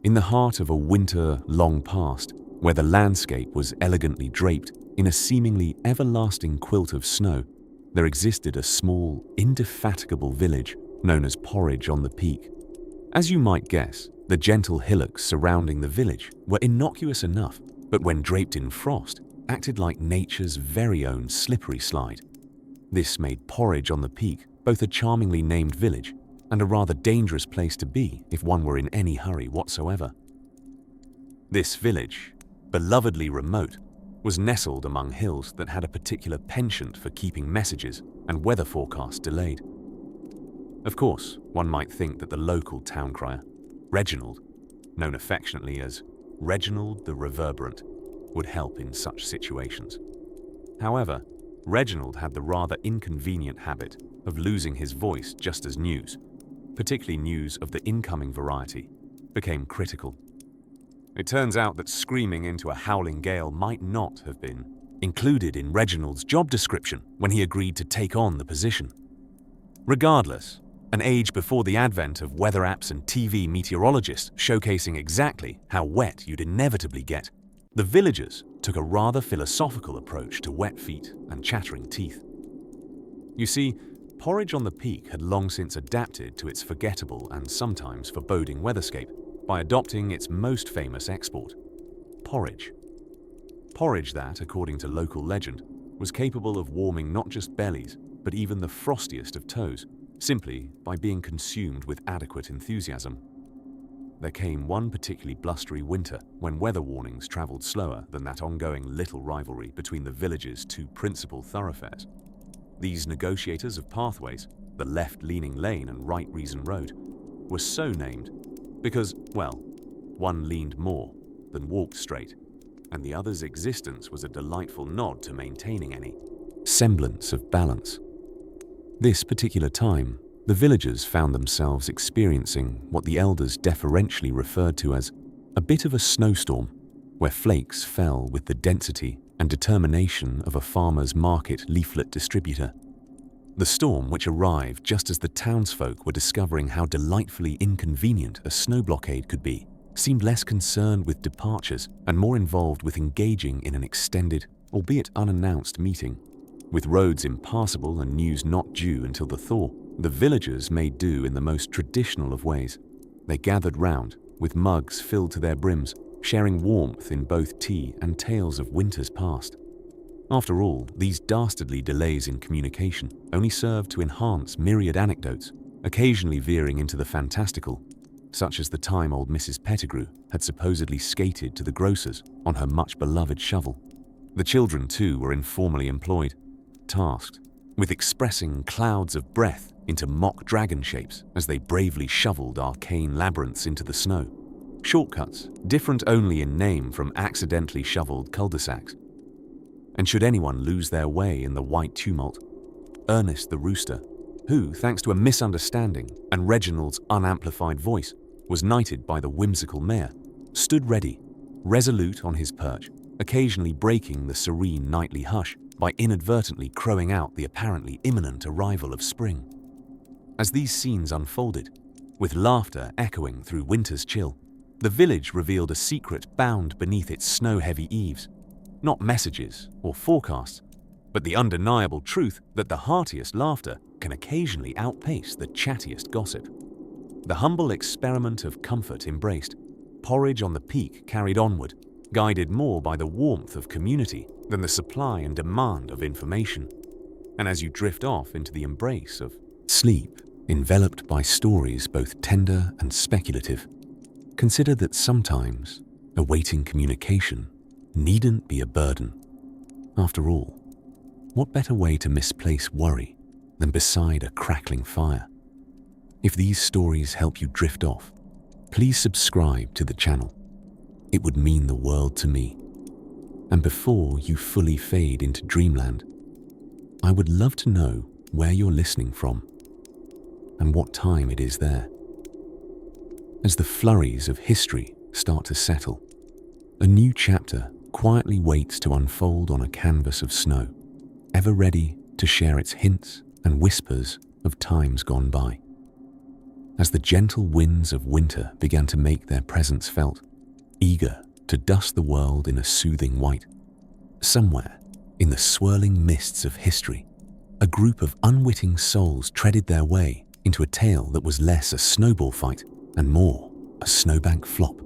In the heart of a winter long past, where the landscape was elegantly draped in a seemingly everlasting quilt of snow, there existed a small, indefatigable village known as Porridge on the Peak. As you might guess, the gentle hillocks surrounding the village were innocuous enough, but when draped in frost, acted like nature's very own slippery slide. This made Porridge on the Peak both a charmingly named village and a rather dangerous place to be if one were in any hurry whatsoever. This village, belovedly remote, was nestled among hills that had a particular penchant for keeping messages and weather forecasts delayed. Of course, one might think that the local town crier, Reginald, known affectionately as Reginald the Reverberant, would help in such situations. However, Reginald had the rather inconvenient habit of losing his voice just as news, particularly news of the incoming variety, became critical. It turns out that screaming into a howling gale might not have been included in Reginald's job description when he agreed to take on the position. Regardless, an age before the advent of weather apps and TV meteorologists showcasing exactly how wet you'd inevitably get, the villagers took a rather philosophical approach to wet feet and chattering teeth. You see, Porridge on the Peak had long since adapted to its forgettable and sometimes foreboding weatherscape by adopting its most famous export, porridge. Porridge that, according to local legend, was capable of warming not just bellies, but even the frostiest of toes, simply by being consumed with adequate enthusiasm. There came one particularly blustery winter when weather warnings traveled slower than that ongoing little rivalry between the village's two principal thoroughfares. These negotiators of pathways, the left-leaning lane and right reason road, were so named because, well, one leaned more than walked straight, and the other's existence was a delightful nod to maintaining any semblance of balance. This particular time, the villagers found themselves experiencing what the elders deferentially referred to as a bit of a snowstorm, where flakes fell with the density and determination of a farmer's market leaflet distributor. The storm, which arrived just as the townsfolk were discovering how delightfully inconvenient a snow blockade could be, seemed less concerned with departures and more involved with engaging in an extended, albeit unannounced meeting. With roads impassable and news not due until the thaw, the villagers made do in the most traditional of ways. They gathered round, with mugs filled to their brims, sharing warmth in both tea and tales of winters past. After all, these dastardly delays in communication only served to enhance myriad anecdotes, occasionally veering into the fantastical, such as the time old Mrs. Pettigrew had supposedly skated to the grocer's on her much-beloved shovel. The children, too, were informally employed, tasked with expressing clouds of breath into mock dragon shapes as they bravely shoveled arcane labyrinths into the snow. Shortcuts, different only in name from accidentally shoveled cul-de-sacs. And should anyone lose their way in the white tumult, Ernest the rooster, who, thanks to a misunderstanding and Reginald's unamplified voice, was knighted by the whimsical mayor, stood ready, resolute on his perch, occasionally breaking the serene nightly hush by inadvertently crowing out the apparently imminent arrival of spring. As these scenes unfolded, with laughter echoing through winter's chill, the village revealed a secret bound beneath its snow-heavy eaves. Not messages or forecasts, but the undeniable truth that the heartiest laughter can occasionally outpace the chattiest gossip. The humble experiment of comfort embraced, Porridge on the Peak carried onward, guided more by the warmth of community than the supply and demand of information. And as you drift off into the embrace of sleep, enveloped by stories both tender and speculative, consider that sometimes awaiting communication needn't be a burden. After all, what better way to misplace worry than beside a crackling fire? If these stories help you drift off, please subscribe to the channel. It would mean the world to me. And before you fully fade into dreamland, I would love to know where you're listening from and what time it is there. As the flurries of history start to settle, a new chapter quietly waits to unfold on a canvas of snow, ever ready to share its hints and whispers of times gone by. as the gentle winds of winter began to make their presence felt, eager to dust the world in a soothing white. Somewhere, in the swirling mists of history, a group of unwitting souls treaded their way into a tale that was less a snowball fight and more a snowbank flop,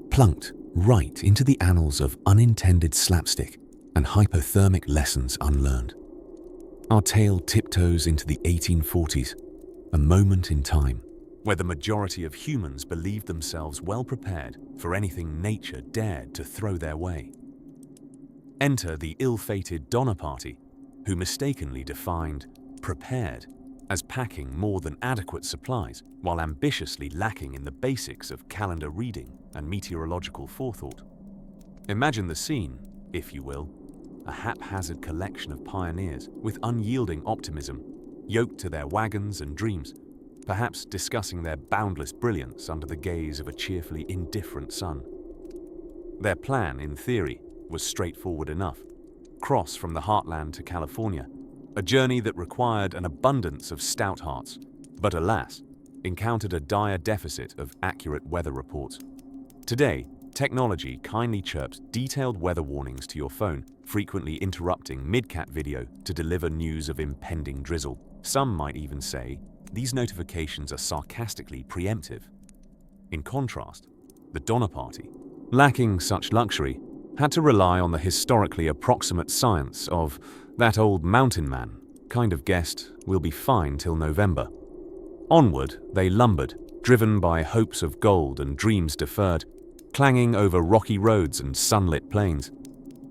plunked right into the annals of unintended slapstick and hypothermic lessons unlearned. Our tale tiptoes into the 1840s, a moment in time where the majority of humans believed themselves well prepared for anything nature dared to throw their way. Enter the ill-fated Donner Party, who mistakenly defined prepared as packing more than adequate supplies while ambitiously lacking in the basics of calendar reading and meteorological forethought. Imagine the scene, if you will, a haphazard collection of pioneers with unyielding optimism, yoked to their wagons and dreams, perhaps discussing their boundless brilliance under the gaze of a cheerfully indifferent sun. Their plan, in theory, was straightforward enough: cross from the heartland to California, a journey that required an abundance of stout hearts, but alas, encountered a dire deficit of accurate weather reports. Today, technology kindly chirps detailed weather warnings to your phone, frequently interrupting mid-cat video to deliver news of impending drizzle. Some might even say these notifications are sarcastically preemptive. In contrast, the Donner Party, lacking such luxury, had to rely on the historically approximate science of that old mountain man kind of guessed we'll be fine till November. Onward they lumbered, driven by hopes of gold and dreams deferred, clanging over rocky roads and sunlit plains.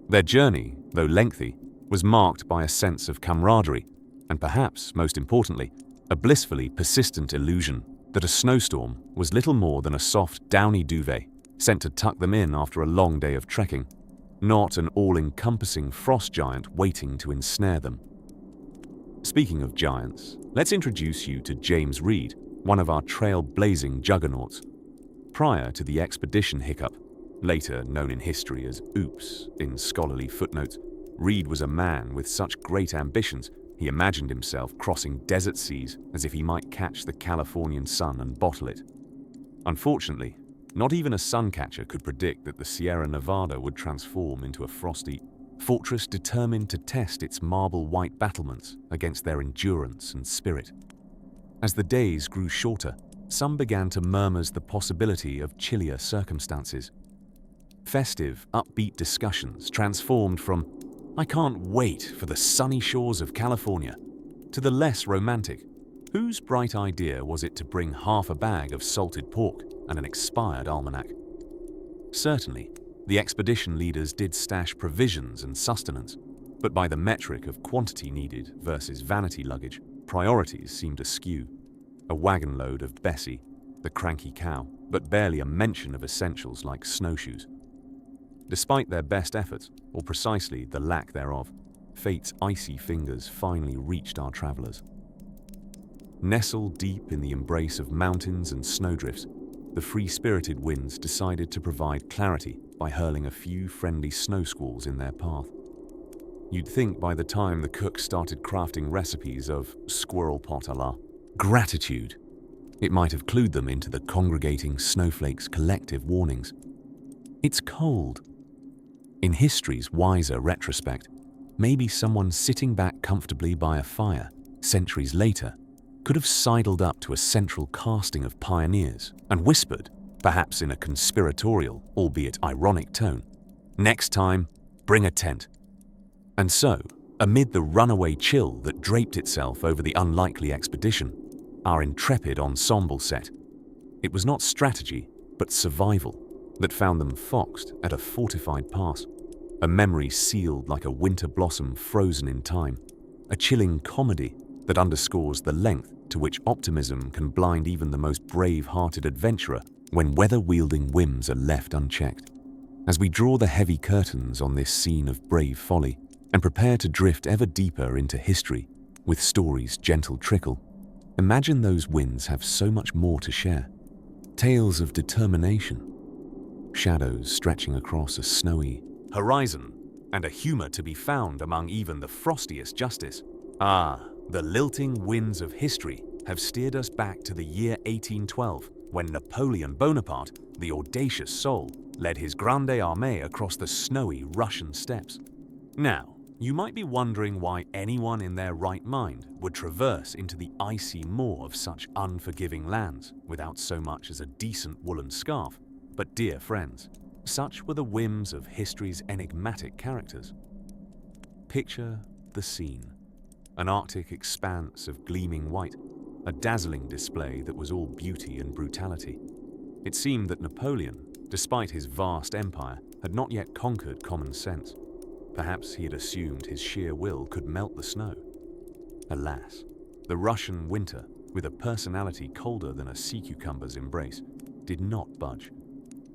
Their journey, though lengthy, was marked by a sense of camaraderie, and perhaps, most importantly, a blissfully persistent illusion that a snowstorm was little more than a soft, downy duvet sent to tuck them in after a long day of trekking, not an all-encompassing frost giant waiting to ensnare them. Speaking of giants, let's introduce you to James Reed, one of our trail-blazing juggernauts. Prior to the expedition hiccup, later known in history as Oops in scholarly footnotes, Reed was a man with such great ambitions he imagined himself crossing desert seas as if he might catch the Californian sun and bottle it. Unfortunately, not even a suncatcher could predict that the Sierra Nevada would transform into a frosty fortress determined to test its marble-white battlements against their endurance and spirit. As the days grew shorter, some began to murmur the possibility of chillier circumstances. Festive, upbeat discussions transformed from "I can't wait for the sunny shores of California" to the less romantic, whose bright idea was it to bring half a bag of salted pork and an expired almanac? Certainly, the expedition leaders did stash provisions and sustenance, but by the metric of quantity needed versus vanity luggage, priorities seemed askew. A wagon load of Bessie, the cranky cow, but barely a mention of essentials like snowshoes. Despite their best efforts, or precisely the lack thereof, fate's icy fingers finally reached our travelers. Nestled deep in the embrace of mountains and snowdrifts, the free-spirited winds decided to provide clarity by hurling a few friendly snow squalls in their path. You'd think by the time the cook started crafting recipes of squirrel pot a la gratitude, it might have clued them into the congregating snowflakes' collective warnings. It's cold. In history's wiser retrospect, maybe someone sitting back comfortably by a fire, centuries later, could have sidled up to a central casting of pioneers and whispered, perhaps in a conspiratorial, albeit ironic tone, "Next time, bring a tent." And so, amid the runaway chill that draped itself over the unlikely expedition, our intrepid ensemble set. It was not strategy, but survival that found them foxed at a fortified pass, a memory sealed like a winter blossom frozen in time, a chilling comedy that underscores the length to which optimism can blind even the most brave-hearted adventurer when weather-wielding whims are left unchecked. As we draw the heavy curtains on this scene of brave folly and prepare to drift ever deeper into history with story's gentle trickle, imagine those winds have so much more to share. Tales of determination, shadows stretching across a snowy horizon, and a humor to be found among even the frostiest justice. Ah, the lilting winds of history have steered us back to the year 1812, when Napoleon Bonaparte, the audacious soul, led his Grande Armée across the snowy Russian steppes. Now, you might be wondering why anyone in their right mind would traverse into the icy maw of such unforgiving lands without so much as a decent woolen scarf. But dear friends, such were the whims of history's enigmatic characters. Picture the scene. An Arctic expanse of gleaming white, a dazzling display that was all beauty and brutality. It seemed that Napoleon, despite his vast empire, had not yet conquered common sense. Perhaps he had assumed his sheer will could melt the snow. Alas, the Russian winter, with a personality colder than a sea cucumber's embrace, did not budge.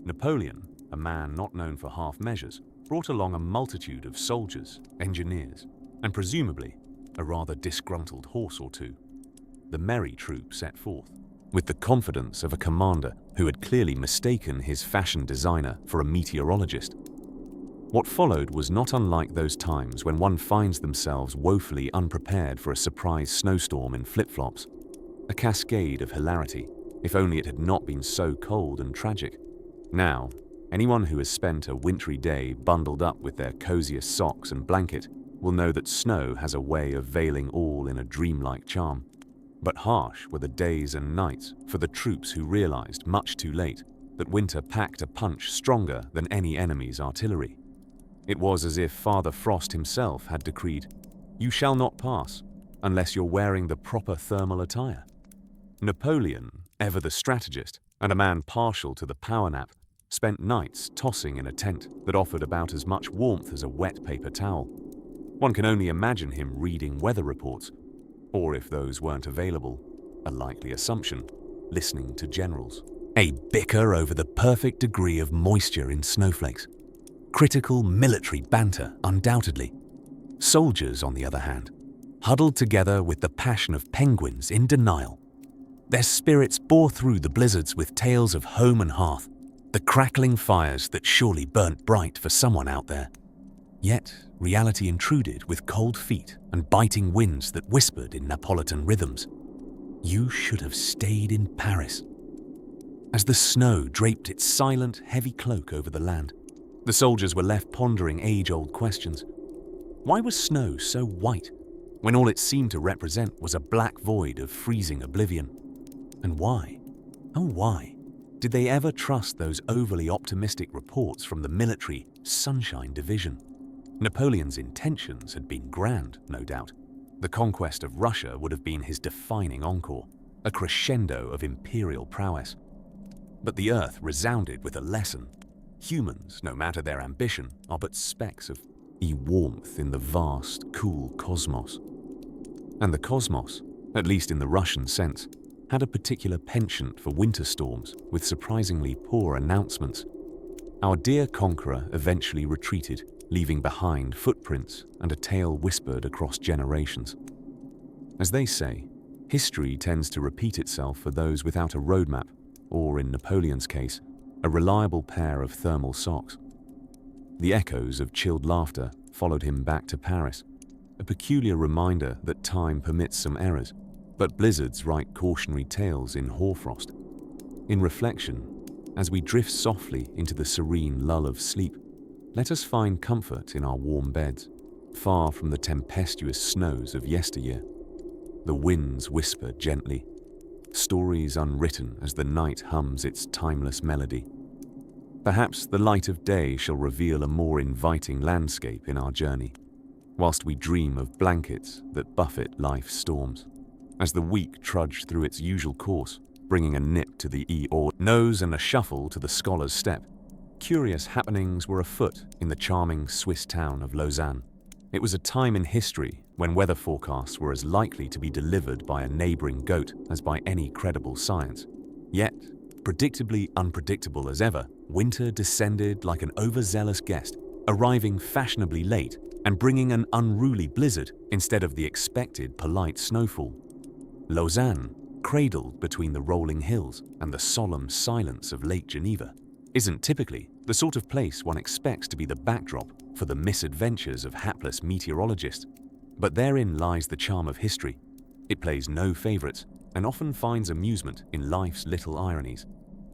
Napoleon, a man not known for half measures, brought along a multitude of soldiers, engineers, and presumably a rather disgruntled horse or two. The merry troop set forth, with the confidence of a commander who had clearly mistaken his fashion designer for a meteorologist. What followed was not unlike those times when one finds themselves woefully unprepared for a surprise snowstorm in flip-flops. A cascade of hilarity, if only it had not been so cold and tragic. Now, anyone who has spent a wintry day bundled up with their coziest socks and blanket will know that snow has a way of veiling all in a dreamlike charm. But harsh were the days and nights for the troops who realized much too late that winter packed a punch stronger than any enemy's artillery. It was as if Father Frost himself had decreed, "You shall not pass unless you're wearing the proper thermal attire." Napoleon, ever the strategist and a man partial to the power nap, spent nights tossing in a tent that offered about as much warmth as a wet paper towel. One can only imagine him reading weather reports, or if those weren't available, a likely assumption, listening to generals. A bicker over the perfect degree of moisture in snowflakes. Critical military banter, undoubtedly. Soldiers, on the other hand, huddled together with the passion of penguins in denial. Their spirits bore through the blizzards with tales of home and hearth, the crackling fires that surely burnt bright for someone out there. Yet, reality intruded with cold feet and biting winds that whispered in Napolitan rhythms. You should have stayed in Paris. As the snow draped its silent, heavy cloak over the land, the soldiers were left pondering age-old questions. Why was snow so white, when all it seemed to represent was a black void of freezing oblivion? And why, oh why, did they ever trust those overly optimistic reports from the military Sunshine Division? Napoleon's intentions had been grand, no doubt. The conquest of Russia would have been his defining encore, a crescendo of imperial prowess. But the earth resounded with a lesson. Humans, no matter their ambition, are but specks of warmth in the vast, cool cosmos. And the cosmos, at least in the Russian sense, had a particular penchant for winter storms with surprisingly poor announcements. Our dear conqueror eventually retreated, leaving behind footprints and a tale whispered across generations. As they say, history tends to repeat itself for those without a roadmap, or in Napoleon's case, a reliable pair of thermal socks. The echoes of chilled laughter followed him back to Paris, a peculiar reminder that time permits some errors, but blizzards write cautionary tales in hoarfrost. In reflection, as we drift softly into the serene lull of sleep, let us find comfort in our warm beds, far from the tempestuous snows of yesteryear. The winds whisper gently, stories unwritten as the night hums its timeless melody. Perhaps the light of day shall reveal a more inviting landscape in our journey, whilst we dream of blankets that buffet life's storms. As the week trudged through its usual course, bringing a nip to the nose and a shuffle to the scholar's step, curious happenings were afoot in the charming Swiss town of Lausanne. It was a time in history when weather forecasts were as likely to be delivered by a neighboring goat as by any credible science. Yet, predictably unpredictable as ever, winter descended like an overzealous guest, arriving fashionably late and bringing an unruly blizzard instead of the expected polite snowfall. Lausanne, cradled between the rolling hills and the solemn silence of Lake Geneva, isn't typically the sort of place one expects to be the backdrop for the misadventures of hapless meteorologists. But therein lies the charm of history. It plays no favorites, and often finds amusement in life's little ironies.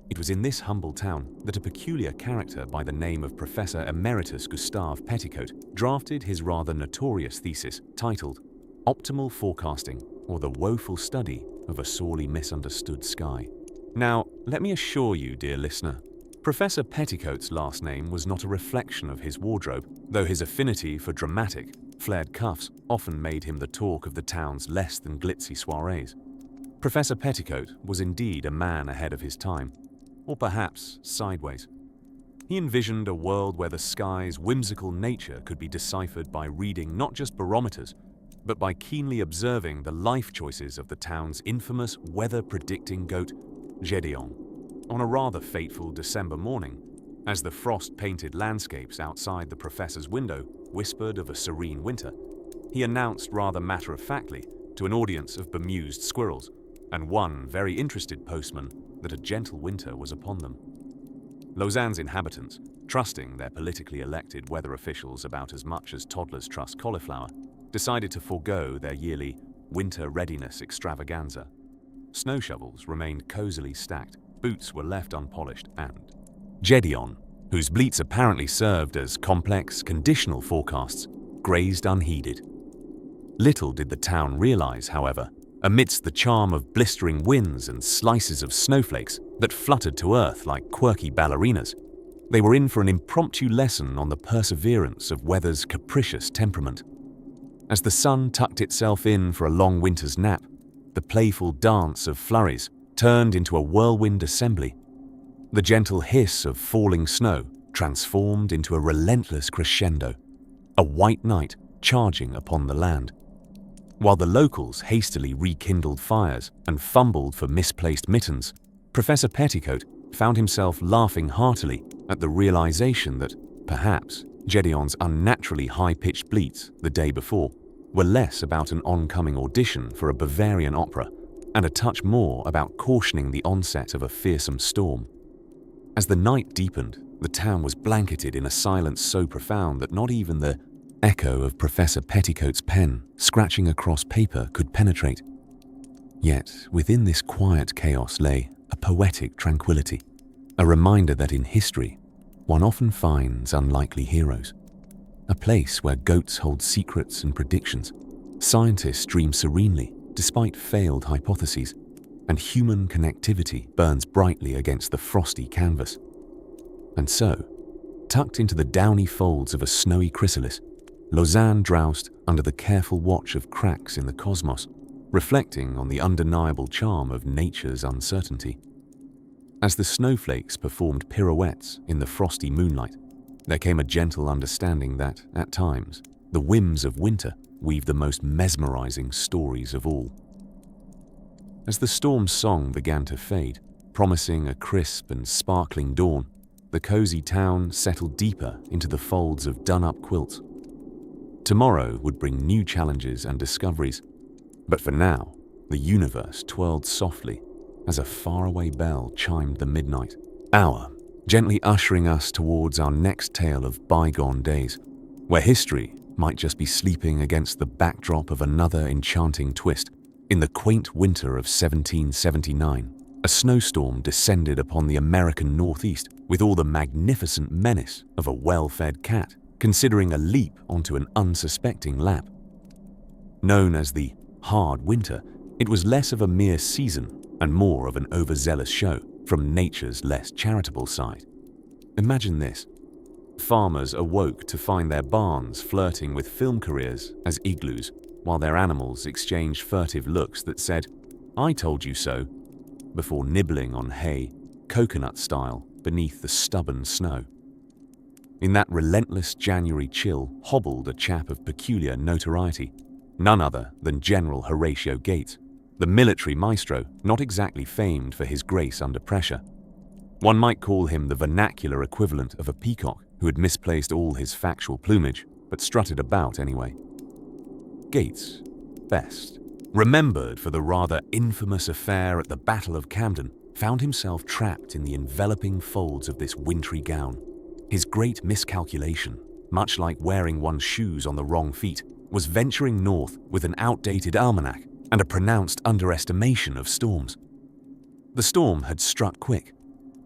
It was in this humble town that a peculiar character by the name of Professor Emeritus Gustave Petticoat drafted his rather notorious thesis titled Optimal Forecasting, or the Woeful Study of a Sorely Misunderstood Sky. Now, let me assure you, dear listener, Professor Petticoat's last name was not a reflection of his wardrobe, though his affinity for dramatic, flared cuffs often made him the talk of the town's less than glitzy soirees. Professor Petticoat was indeed a man ahead of his time, or perhaps sideways. He envisioned a world where the sky's whimsical nature could be deciphered by reading not just barometers, but by keenly observing the life choices of the town's infamous weather-predicting goat, Gédéon. On a rather fateful December morning, as the frost-painted landscapes outside the professor's window whispered of a serene winter, he announced rather matter-of-factly to an audience of bemused squirrels and one very interested postman that a gentle winter was upon them. Lausanne's inhabitants, trusting their politically elected weather officials about as much as toddlers trust cauliflower, decided to forego their yearly winter readiness extravaganza. Snow shovels remained cozily stacked, boots were left unpolished, and Gédéon, whose bleats apparently served as complex, conditional forecasts, grazed unheeded. Little did the town realize, however, amidst the charm of blistering winds and slices of snowflakes that fluttered to earth like quirky ballerinas, they were in for an impromptu lesson on the perseverance of weather's capricious temperament. As the sun tucked itself in for a long winter's nap, the playful dance of flurries turned into a whirlwind assembly. The gentle hiss of falling snow transformed into a relentless crescendo, a white knight charging upon the land. While the locals hastily rekindled fires and fumbled for misplaced mittens, Professor Petticoat found himself laughing heartily at the realization that, perhaps, Gédéon's unnaturally high-pitched bleats the day before were less about an oncoming audition for a Bavarian opera and a touch more about cautioning the onset of a fearsome storm. As the night deepened, the town was blanketed in a silence so profound that not even the echo of Professor Petticoat's pen scratching across paper could penetrate. Yet, within this quiet chaos lay a poetic tranquility, a reminder that in history, one often finds unlikely heroes. A place where goats hold secrets and predictions, scientists dream serenely despite failed hypotheses, and human connectivity burns brightly against the frosty canvas. And so, tucked into the downy folds of a snowy chrysalis, Lausanne drowsed under the careful watch of cracks in the cosmos, reflecting on the undeniable charm of nature's uncertainty. As the snowflakes performed pirouettes in the frosty moonlight, there came a gentle understanding that, at times, the whims of winter weave the most mesmerizing stories of all. As the storm's song began to fade, promising a crisp and sparkling dawn, the cozy town settled deeper into the folds of done-up quilts. Tomorrow would bring new challenges and discoveries, but for now, the universe twirled softly as a faraway bell chimed the midnight hour, gently ushering us towards our next tale of bygone days, where history might just be sleeping against the backdrop of another enchanting twist. In the quaint winter of 1779, a snowstorm descended upon the American Northeast with all the magnificent menace of a well-fed cat considering a leap onto an unsuspecting lap. Known as the hard winter, it was less of a mere season and more of an overzealous show from nature's less charitable side. Imagine this. Farmers awoke to find their barns flirting with film careers as igloos, while their animals exchanged furtive looks that said, "I told you so," before nibbling on hay, coconut style, beneath the stubborn snow. In that relentless January chill hobbled a chap of peculiar notoriety, none other than General Horatio Gates, the military maestro not exactly famed for his grace under pressure. One might call him the vernacular equivalent of a peacock who had misplaced all his factual plumage, but strutted about anyway. Gates, best remembered for the rather infamous affair at the Battle of Camden, found himself trapped in the enveloping folds of this wintry gown. His great miscalculation, much like wearing one's shoes on the wrong feet, was venturing north with an outdated almanac and a pronounced underestimation of storms. The storm had struck quick,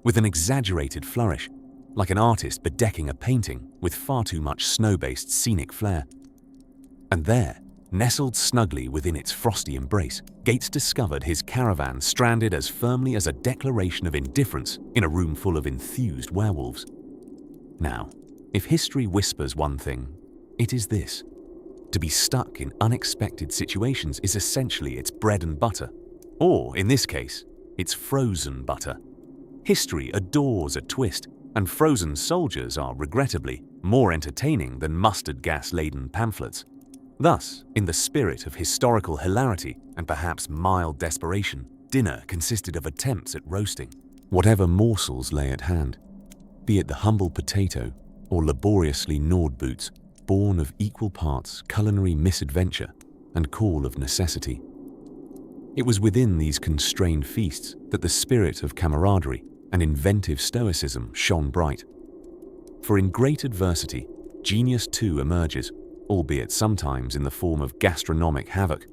with an exaggerated flourish, like an artist bedecking a painting with far too much snow-based scenic flair. And there, nestled snugly within its frosty embrace, Gates discovered his caravan stranded as firmly as a declaration of indifference in a room full of enthused werewolves. Now, if history whispers one thing, it is this. To be stuck in unexpected situations is essentially its bread and butter, or, in this case, its frozen butter. History adores a twist, and frozen soldiers are, regrettably, more entertaining than mustard gas-laden pamphlets. Thus, in the spirit of historical hilarity and perhaps mild desperation, dinner consisted of attempts at roasting whatever morsels lay at hand, be it the humble potato or laboriously gnawed boots, born of equal parts culinary misadventure and call of necessity. It was within these constrained feasts that the spirit of camaraderie and inventive stoicism shone bright. For in great adversity, genius too emerges, albeit sometimes in the form of gastronomic havoc.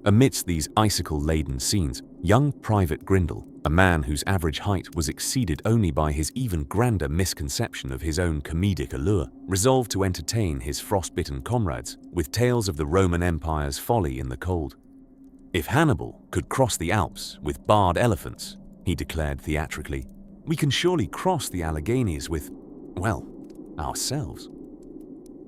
Amidst these icicle-laden scenes, young Private Grindle, a man whose average height was exceeded only by his even grander misconception of his own comedic allure, resolved to entertain his frostbitten comrades with tales of the Roman Empire's folly in the cold. If Hannibal could cross the Alps with barred elephants, he declared theatrically, we can surely cross the Alleghenies with, well, ourselves.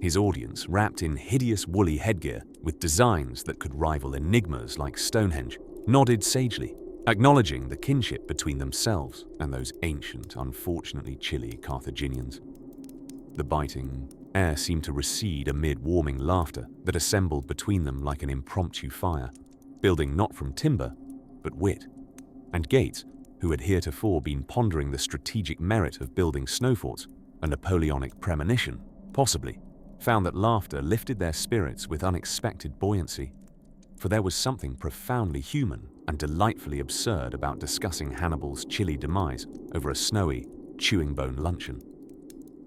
His audience, wrapped in hideous woolly headgear with designs that could rival enigmas like Stonehenge, nodded sagely, acknowledging the kinship between themselves and those ancient, unfortunately chilly Carthaginians. The biting air seemed to recede amid warming laughter that assembled between them like an impromptu fire, building not from timber, but wit. And Gates, who had heretofore been pondering the strategic merit of building snow forts, a Napoleonic premonition, possibly, found that laughter lifted their spirits with unexpected buoyancy, for there was something profoundly human and delightfully absurd about discussing Hannibal's chilly demise over a snowy, chewing-bone luncheon.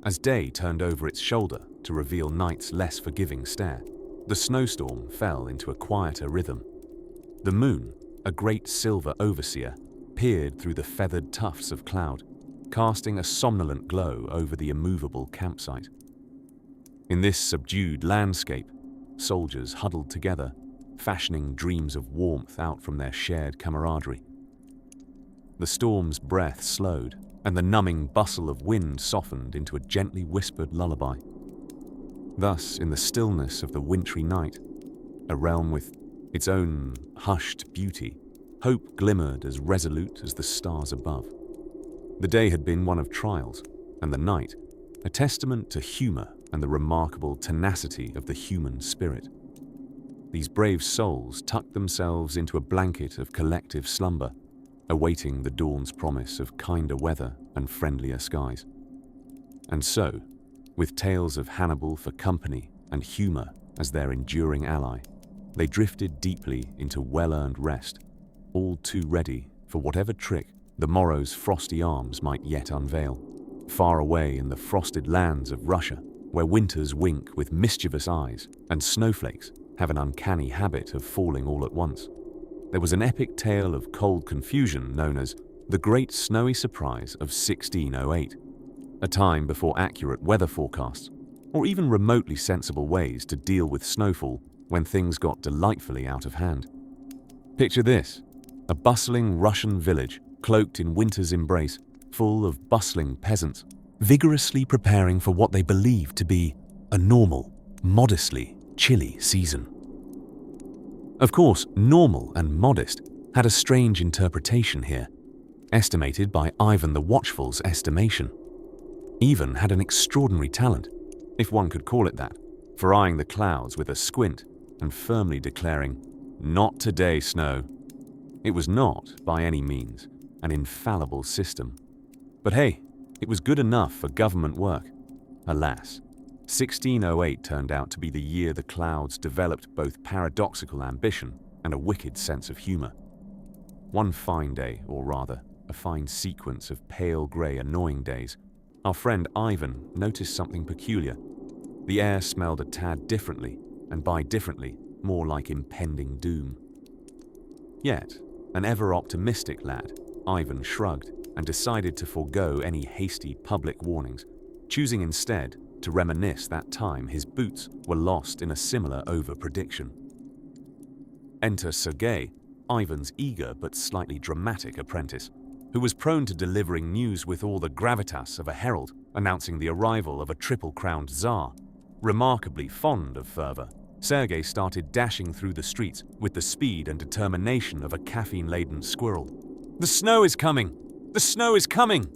As day turned over its shoulder to reveal night's less forgiving stare, the snowstorm fell into a quieter rhythm. The moon, a great silver overseer, peered through the feathered tufts of cloud, casting a somnolent glow over the immovable campsite. In this subdued landscape, soldiers huddled together, fashioning dreams of warmth out from their shared camaraderie. The storm's breath slowed, and the numbing bustle of wind softened into a gently whispered lullaby. Thus, in the stillness of the wintry night, a realm with its own hushed beauty, hope glimmered as resolute as the stars above. The day had been one of trials, and the night a testament to humor and the remarkable tenacity of the human spirit. These brave souls tucked themselves into a blanket of collective slumber, awaiting the dawn's promise of kinder weather and friendlier skies. And so, with tales of Hannibal for company and humor as their enduring ally, they drifted deeply into well-earned rest, all too ready for whatever trick the morrow's frosty arms might yet unveil. Far away in the frosted lands of Russia, where winters wink with mischievous eyes and snowflakes have an uncanny habit of falling all at once, there was an epic tale of cold confusion known as the Great Snowy Surprise of 1608, a time before accurate weather forecasts, or even remotely sensible ways to deal with snowfall when things got delightfully out of hand. Picture this, a bustling Russian village cloaked in winter's embrace, full of bustling peasants, vigorously preparing for what they believed to be a normal, modestly chilly season. Of course, normal and modest had a strange interpretation here, estimated by Ivan the Watchful's estimation. Ivan had an extraordinary talent, if one could call it that, for eyeing the clouds with a squint and firmly declaring, "Not today, snow." It was not, by any means, an infallible system. But hey, it was good enough for government work. Alas, 1608 turned out to be the year the clouds developed both paradoxical ambition and a wicked sense of humor. One fine day, or rather, a fine sequence of pale grey annoying days, our friend Ivan noticed something peculiar. The air smelled a tad differently, and by differently, more like impending doom. Yet, an ever-optimistic lad, Ivan shrugged and decided to forego any hasty public warnings, choosing instead to reminisce that time his boots were lost in a similar over-prediction. Enter Sergei, Ivan's eager but slightly dramatic apprentice, who was prone to delivering news with all the gravitas of a herald announcing the arrival of a triple-crowned Tsar. Remarkably fond of fervor, Sergei started dashing through the streets with the speed and determination of a caffeine-laden squirrel. "The snow is coming! The snow is coming!"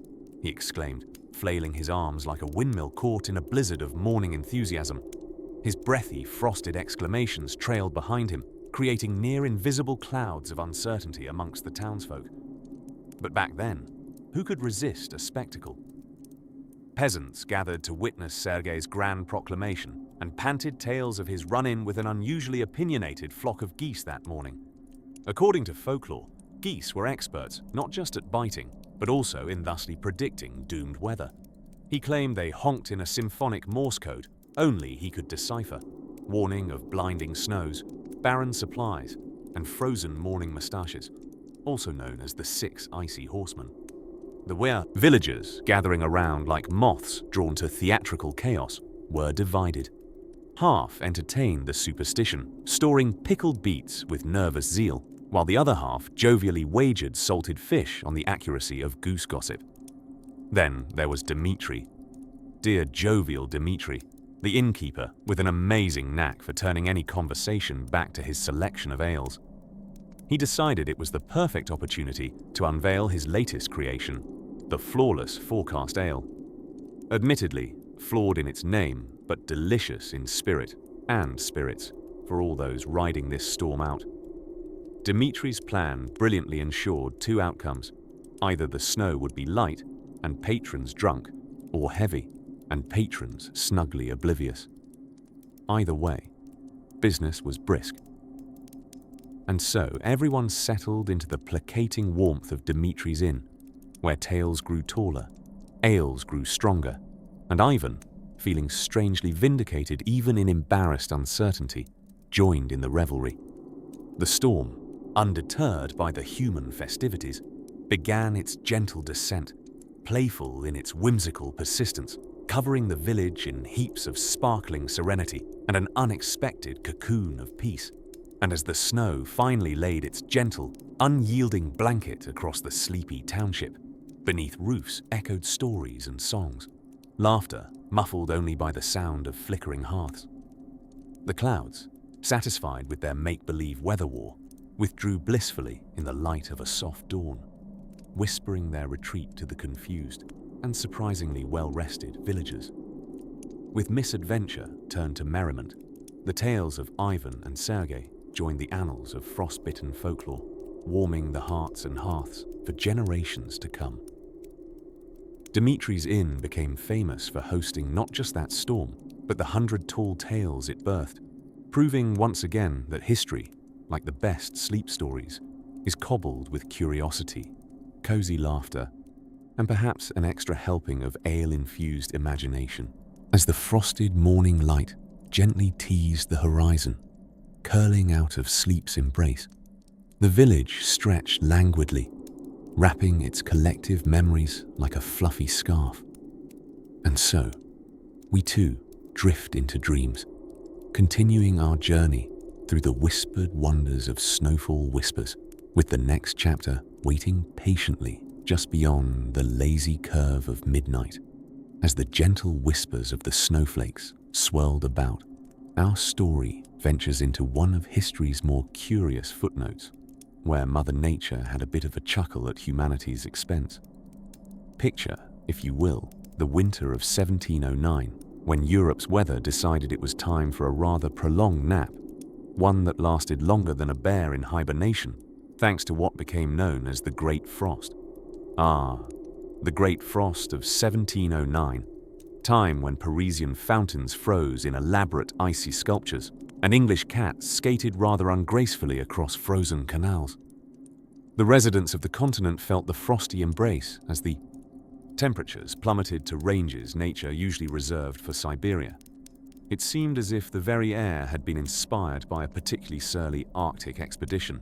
he exclaimed, flailing his arms like a windmill caught in a blizzard of morning enthusiasm. His breathy, frosted exclamations trailed behind him, creating near-invisible clouds of uncertainty amongst the townsfolk. But back then, who could resist a spectacle? Peasants gathered to witness Sergei's grand proclamation and panted tales of his run-in with an unusually opinionated flock of geese that morning. According to folklore, geese were experts not just at biting, but also in thusly predicting doomed weather. He claimed they honked in a symphonic Morse code only he could decipher, warning of blinding snows, barren supplies, and frozen morning moustaches, also known as the 6 icy horsemen. The villagers, gathering around like moths drawn to theatrical chaos, were divided. Half entertained the superstition, storing pickled beets with nervous zeal, while the other half jovially wagered salted fish on the accuracy of goose gossip. Then there was Dmitri. Dear jovial Dmitri, the innkeeper with an amazing knack for turning any conversation back to his selection of ales. He decided it was the perfect opportunity to unveil his latest creation, the flawless forecast ale. Admittedly, flawed in its name, but delicious in spirit and spirits for all those riding this storm out. Dimitri's plan brilliantly ensured 2 outcomes. Either the snow would be light and patrons drunk, or heavy and patrons snugly oblivious. Either way, business was brisk. And so everyone settled into the placating warmth of Dimitri's inn, where tales grew taller, ales grew stronger, and Ivan, feeling strangely vindicated even in embarrassed uncertainty, joined in the revelry. The storm, undeterred by the human festivities, began its gentle descent, playful in its whimsical persistence, covering the village in heaps of sparkling serenity and an unexpected cocoon of peace. And as the snow finally laid its gentle, unyielding blanket across the sleepy township, beneath roofs echoed stories and songs, laughter muffled only by the sound of flickering hearths. The clouds, satisfied with their make-believe weather war, withdrew blissfully in the light of a soft dawn, whispering their retreat to the confused and surprisingly well-rested villagers. With misadventure turned to merriment, the tales of Ivan and Sergei joined the annals of frost-bitten folklore, warming the hearts and hearths for generations to come. Dimitri's inn became famous for hosting not just that storm, but the 100 tall tales it birthed, proving once again that history, like the best sleep stories, is cobbled with curiosity, cozy laughter, and perhaps an extra helping of ale-infused imagination. As the frosted morning light gently teased the horizon, curling out of sleep's embrace, the village stretched languidly, wrapping its collective memories like a fluffy scarf. And so, we too drift into dreams, continuing our journey through the whispered wonders of snowfall whispers, with the next chapter waiting patiently just beyond the lazy curve of midnight. As the gentle whispers of the snowflakes swirled about, our story ventures into one of history's more curious footnotes, where Mother Nature had a bit of a chuckle at humanity's expense. Picture, if you will, the winter of 1709, when Europe's weather decided it was time for a rather prolonged nap, one that lasted longer than a bear in hibernation, thanks to what became known as the Great Frost. Ah, the Great Frost of 1709, time when Parisian fountains froze in elaborate icy sculptures, and English cats skated rather ungracefully across frozen canals. The residents of the continent felt the frosty embrace as the temperatures plummeted to ranges nature usually reserved for Siberia. It seemed as if the very air had been inspired by a particularly surly Arctic expedition.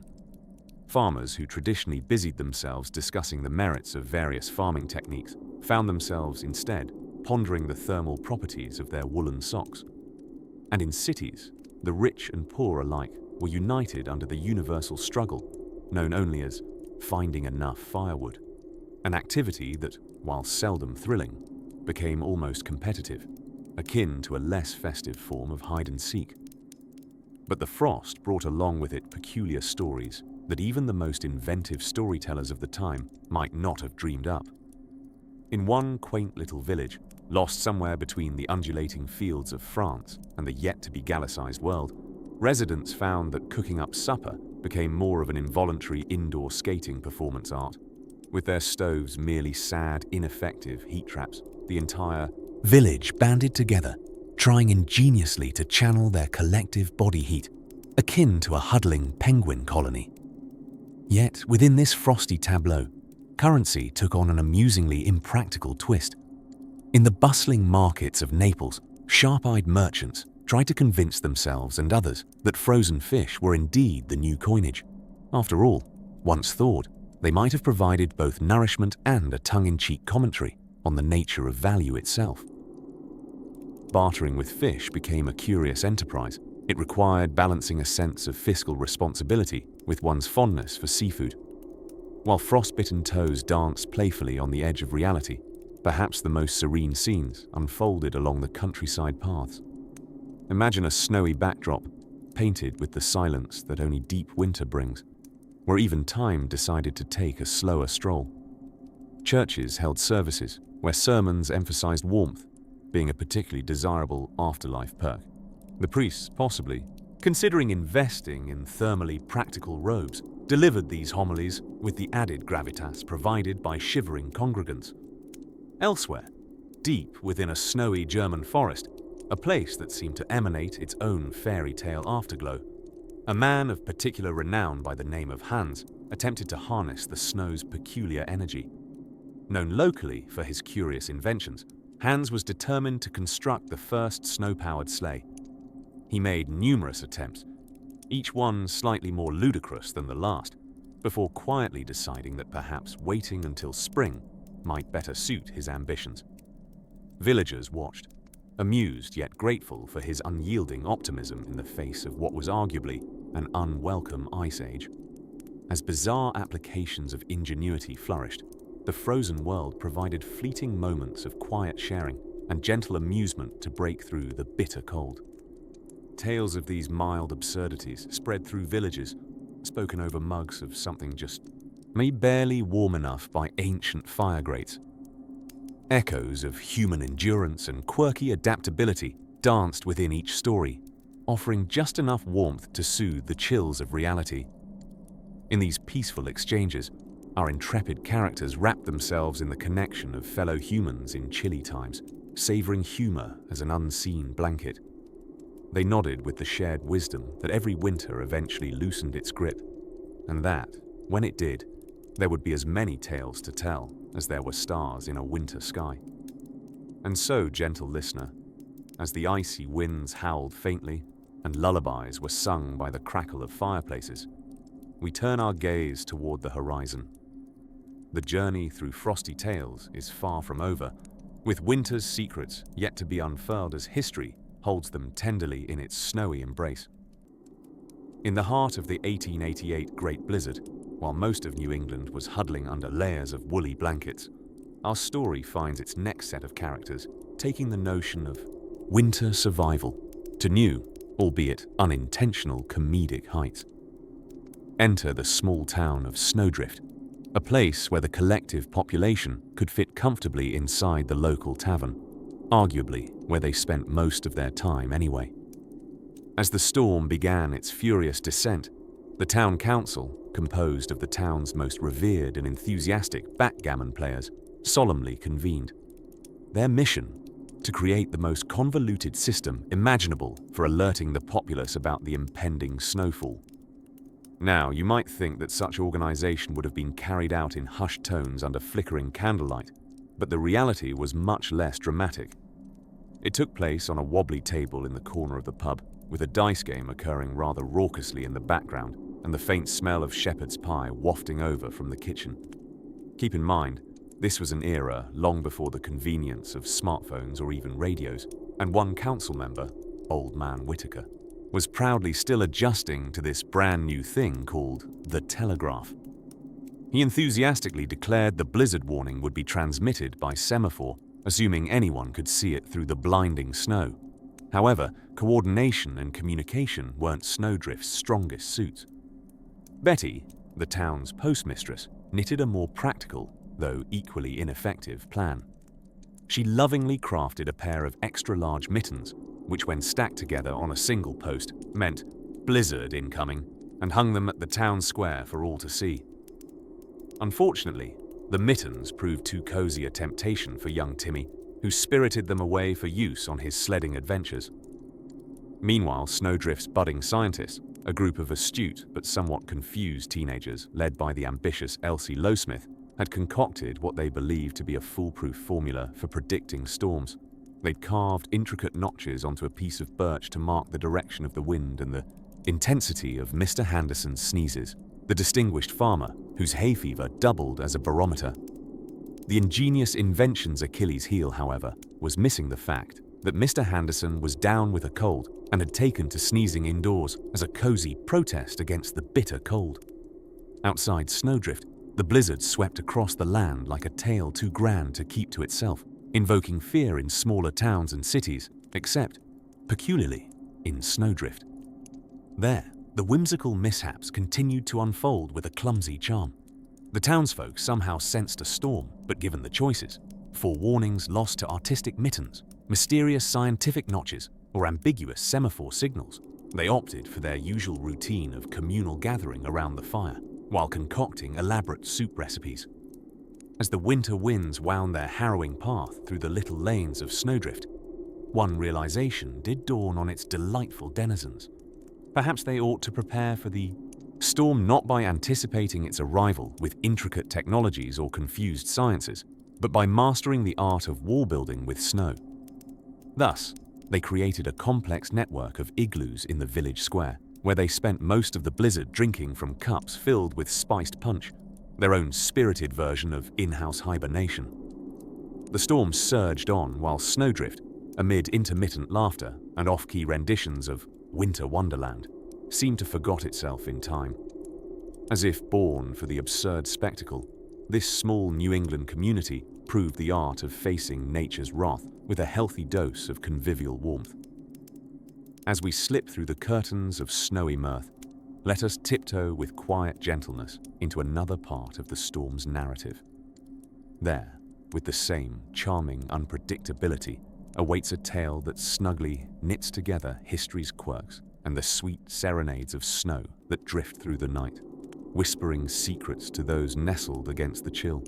Farmers who traditionally busied themselves discussing the merits of various farming techniques found themselves instead pondering the thermal properties of their woolen socks. And in cities, the rich and poor alike were united under the universal struggle, known only as finding enough firewood, an activity that, while seldom thrilling, became almost competitive, akin to a less festive form of hide-and-seek. But the frost brought along with it peculiar stories that even the most inventive storytellers of the time might not have dreamed up. In one quaint little village, lost somewhere between the undulating fields of France and the yet-to-be Gallicized world, residents found that cooking up supper became more of an involuntary indoor skating performance art. With their stoves merely sad, ineffective heat traps, the entire village banded together, trying ingeniously to channel their collective body heat, akin to a huddling penguin colony. Yet, within this frosty tableau, currency took on an amusingly impractical twist. In the bustling markets of Naples, sharp-eyed merchants tried to convince themselves and others that frozen fish were indeed the new coinage. After all, once thawed, they might have provided both nourishment and a tongue-in-cheek commentary on the nature of value itself. Bartering with fish became a curious enterprise. It required balancing a sense of fiscal responsibility with one's fondness for seafood. While frostbitten toes danced playfully on the edge of reality, perhaps the most serene scenes unfolded along the countryside paths. Imagine a snowy backdrop, painted with the silence that only deep winter brings, where even time decided to take a slower stroll. Churches held services where sermons emphasized warmth, being a particularly desirable afterlife perk. The priests, possibly, considering investing in thermally practical robes, delivered these homilies with the added gravitas provided by shivering congregants. Elsewhere, deep within a snowy German forest, a place that seemed to emanate its own fairy tale afterglow, a man of particular renown by the name of Hans attempted to harness the snow's peculiar energy. Known locally for his curious inventions, Hans was determined to construct the first snow-powered sleigh. He made numerous attempts, each one slightly more ludicrous than the last, before quietly deciding that perhaps waiting until spring might better suit his ambitions. Villagers watched, amused yet grateful for his unyielding optimism in the face of what was arguably an unwelcome ice age. As bizarre applications of ingenuity flourished, the frozen world provided fleeting moments of quiet sharing and gentle amusement to break through the bitter cold. Tales of these mild absurdities spread through villages, spoken over mugs of something just made barely warm enough by ancient fire grates. Echoes of human endurance and quirky adaptability danced within each story, offering just enough warmth to soothe the chills of reality. In these peaceful exchanges, our intrepid characters wrapped themselves in the connection of fellow humans in chilly times, savoring humor as an unseen blanket. They nodded with the shared wisdom that every winter eventually loosened its grip, and that, when it did, there would be as many tales to tell as there were stars in a winter sky. And so, gentle listener, as the icy winds howled faintly and lullabies were sung by the crackle of fireplaces, we turn our gaze toward the horizon. The journey through frosty tales is far from over, with winter's secrets yet to be unfurled as history holds them tenderly in its snowy embrace. In the heart of the 1888 Great Blizzard, while most of New England was huddling under layers of woolly blankets, our story finds its next set of characters taking the notion of winter survival to new, albeit unintentional, comedic heights. Enter the small town of Snowdrift, a place where the collective population could fit comfortably inside the local tavern, arguably where they spent most of their time anyway. As the storm began its furious descent, the town council, composed of the town's most revered and enthusiastic backgammon players, solemnly convened. Their mission: to create the most convoluted system imaginable for alerting the populace about the impending snowfall. Now, you might think that such organization would have been carried out in hushed tones under flickering candlelight, but the reality was much less dramatic. It took place on a wobbly table in the corner of the pub, with a dice game occurring rather raucously in the background and the faint smell of shepherd's pie wafting over from the kitchen. Keep in mind, this was an era long before the convenience of smartphones or even radios, and one council member, Old Man Whitaker, was proudly still adjusting to this brand new thing called the telegraph. He enthusiastically declared the blizzard warning would be transmitted by semaphore, assuming anyone could see it through the blinding snow. However, coordination and communication weren't Snowdrift's strongest suits. Betty, the town's postmistress, knitted a more practical, though equally ineffective, plan. She lovingly crafted a pair of extra-large mittens, which when stacked together on a single post meant blizzard incoming, and hung them at the town square for all to see. Unfortunately, the mittens proved too cozy a temptation for young Timmy, who spirited them away for use on his sledding adventures. Meanwhile, Snowdrift's budding scientists, a group of astute but somewhat confused teenagers led by the ambitious Elsie Lowsmith, had concocted what they believed to be a foolproof formula for predicting storms. They'd carved intricate notches onto a piece of birch to mark the direction of the wind and the intensity of Mr. Henderson's sneezes, the distinguished farmer whose hay fever doubled as a barometer. The ingenious invention's Achilles heel, however, was missing the fact that Mr. Henderson was down with a cold and had taken to sneezing indoors as a cozy protest against the bitter cold. Outside Snowdrift, the blizzard swept across the land like a tale too grand to keep to itself, invoking fear in smaller towns and cities, except, peculiarly, in Snowdrift. There, the whimsical mishaps continued to unfold with a clumsy charm. The townsfolk somehow sensed a storm, but given the choices, forewarnings lost to artistic mittens, mysterious scientific notches, or ambiguous semaphore signals, they opted for their usual routine of communal gathering around the fire, while concocting elaborate soup recipes. As the winter winds wound their harrowing path through the little lanes of Snowdrift, one realization did dawn on its delightful denizens. Perhaps they ought to prepare for the storm not by anticipating its arrival with intricate technologies or confused sciences, but by mastering the art of wall building with snow. Thus, they created a complex network of igloos in the village square, where they spent most of the blizzard drinking from cups filled with spiced punch, their own spirited version of in-house hibernation. The storm surged on while Snowdrift, amid intermittent laughter and off-key renditions of Winter Wonderland, seemed to forgot itself in time. As if born for the absurd spectacle, this small New England community proved the art of facing nature's wrath with a healthy dose of convivial warmth. As we slip through the curtains of snowy mirth, let us tiptoe with quiet gentleness into another part of the storm's narrative. There, with the same charming unpredictability, awaits a tale that snugly knits together history's quirks and the sweet serenades of snow that drift through the night, whispering secrets to those nestled against the chill.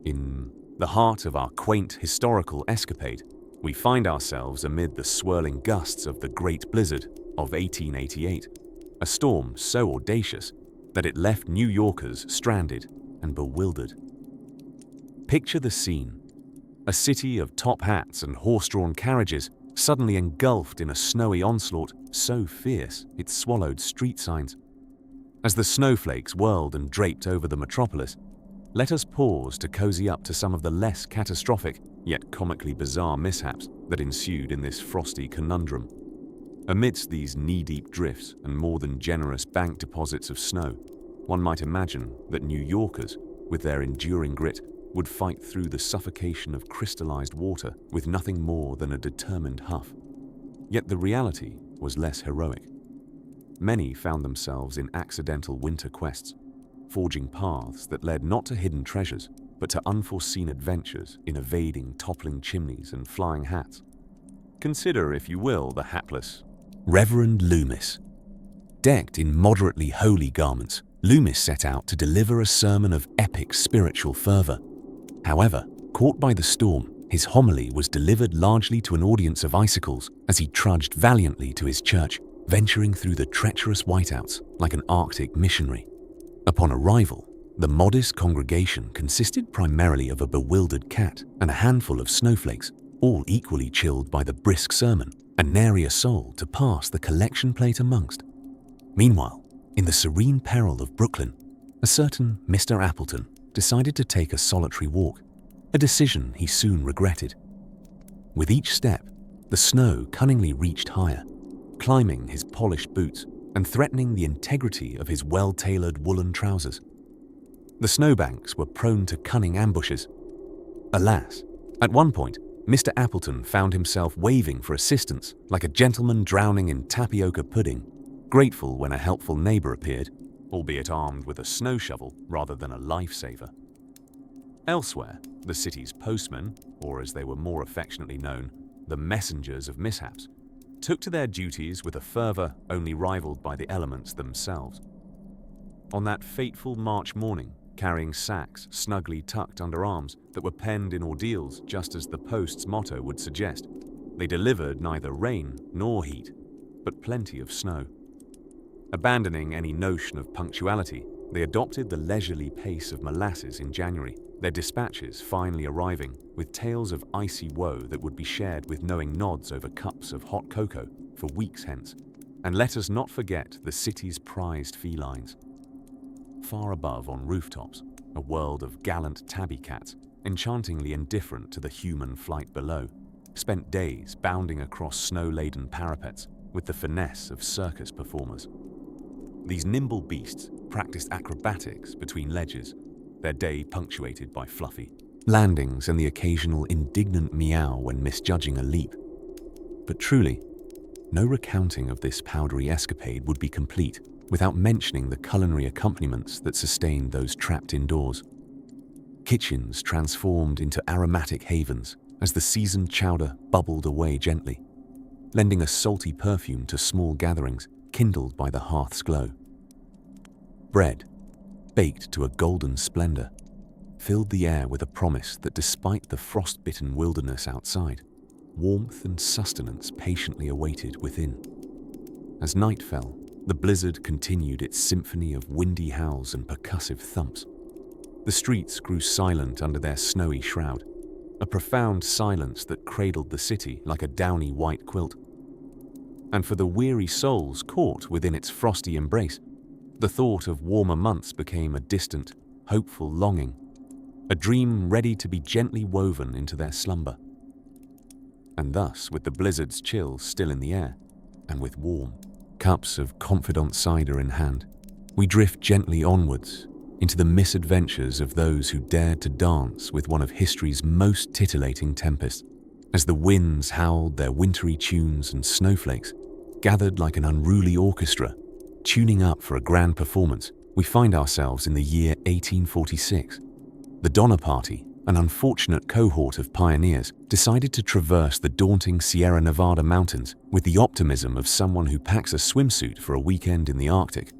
In the heart of our quaint historical escapade, we find ourselves amid the swirling gusts of the Great Blizzard of 1888, a storm so audacious that it left New Yorkers stranded and bewildered. Picture the scene: a city of top hats and horse-drawn carriages suddenly engulfed in a snowy onslaught so fierce it swallowed street signs. As the snowflakes whirled and draped over the metropolis, let us pause to cozy up to some of the less catastrophic yet comically bizarre mishaps that ensued in this frosty conundrum. Amidst these knee-deep drifts and more than generous bank deposits of snow, one might imagine that New Yorkers, with their enduring grit, would fight through the suffocation of crystallized water with nothing more than a determined huff. Yet the reality was less heroic. Many found themselves in accidental winter quests, forging paths that led not to hidden treasures, but to unforeseen adventures in evading toppling chimneys and flying hats. Consider, if you will, the hapless Reverend Loomis. Decked in moderately holy garments, Loomis set out to deliver a sermon of epic spiritual fervor. However, caught by the storm, his homily was delivered largely to an audience of icicles as he trudged valiantly to his church, venturing through the treacherous whiteouts like an Arctic missionary. Upon arrival, the modest congregation consisted primarily of a bewildered cat and a handful of snowflakes, all equally chilled by the brisk sermon and nary a soul to pass the collection plate amongst. Meanwhile, in the serene peril of Brooklyn, a certain Mr. Appleton decided to take a solitary walk, a decision he soon regretted. With each step, the snow cunningly reached higher, climbing his polished boots and threatening the integrity of his well-tailored woolen trousers. The snowbanks were prone to cunning ambushes. Alas, at one point, Mr. Appleton found himself waving for assistance like a gentleman drowning in tapioca pudding, grateful when a helpful neighbor appeared, albeit armed with a snow shovel rather than a lifesaver. Elsewhere, the city's postmen, or as they were more affectionately known, the messengers of mishaps, took to their duties with a fervor only rivaled by the elements themselves. On that fateful March morning, carrying sacks snugly tucked under arms that were penned in ordeals just as the post's motto would suggest, they delivered neither rain nor heat, but plenty of snow. Abandoning any notion of punctuality, they adopted the leisurely pace of molasses in January, their dispatches finally arriving with tales of icy woe that would be shared with knowing nods over cups of hot cocoa for weeks hence. And let us not forget the city's prized felines. Far above on rooftops, a world of gallant tabby cats, enchantingly indifferent to the human flight below, spent days bounding across snow-laden parapets with the finesse of circus performers. These nimble beasts practiced acrobatics between ledges, their day punctuated by fluffy landings and the occasional indignant meow when misjudging a leap. But truly, no recounting of this powdery escapade would be complete without mentioning the culinary accompaniments that sustained those trapped indoors. Kitchens transformed into aromatic havens as the seasoned chowder bubbled away gently, lending a salty perfume to small gatherings kindled by the hearth's glow. Bread, baked to a golden splendor, filled the air with a promise that despite the frost-bitten wilderness outside, warmth and sustenance patiently awaited within. As night fell, the blizzard continued its symphony of windy howls and percussive thumps. The streets grew silent under their snowy shroud, a profound silence that cradled the city like a downy white quilt. And for the weary souls caught within its frosty embrace, the thought of warmer months became a distant, hopeful longing, a dream ready to be gently woven into their slumber. And thus, with the blizzard's chill still in the air, and with warm cups of confidant cider in hand, we drift gently onwards into the misadventures of those who dared to dance with one of history's most titillating tempests. As the winds howled their wintry tunes and snowflakes gathered like an unruly orchestra, tuning up for a grand performance, we find ourselves in the year 1846. The Donner Party, an unfortunate cohort of pioneers, decided to traverse the daunting Sierra Nevada mountains with the optimism of someone who packs a swimsuit for a weekend in the Arctic.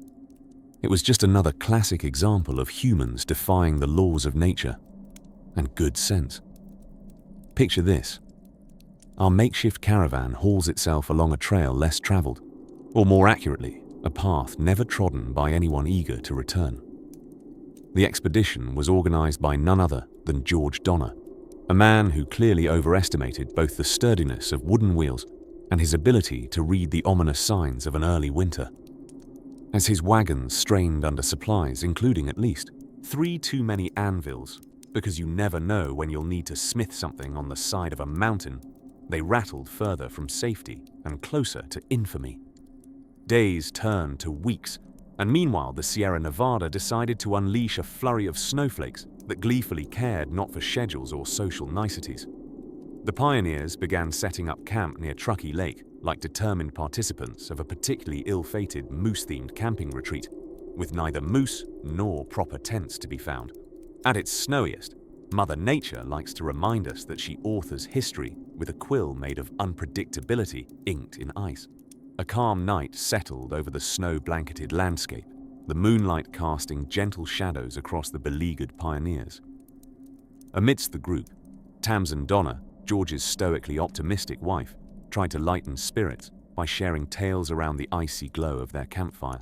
It was just another classic example of humans defying the laws of nature and good sense. Picture this. Our makeshift caravan hauls itself along a trail less traveled, or more accurately, a path never trodden by anyone eager to return. The expedition was organized by none other than George Donner, a man who clearly overestimated both the sturdiness of wooden wheels and his ability to read the ominous signs of an early winter. As his wagons strained under supplies, including at least 3 too many anvils, because you never know when you'll need to smith something on the side of a mountain, they rattled further from safety and closer to infamy. Days turned to weeks, and meanwhile the Sierra Nevada decided to unleash a flurry of snowflakes that gleefully cared not for schedules or social niceties. The pioneers began setting up camp near Truckee Lake like determined participants of a particularly ill-fated moose-themed camping retreat, with neither moose nor proper tents to be found. At its snowiest, Mother Nature likes to remind us that she authors history with a quill made of unpredictability inked in ice. A calm night settled over the snow-blanketed landscape, the moonlight casting gentle shadows across the beleaguered pioneers. Amidst the group, Tamsin Donner, George's stoically optimistic wife, tried to lighten spirits by sharing tales around the icy glow of their campfire.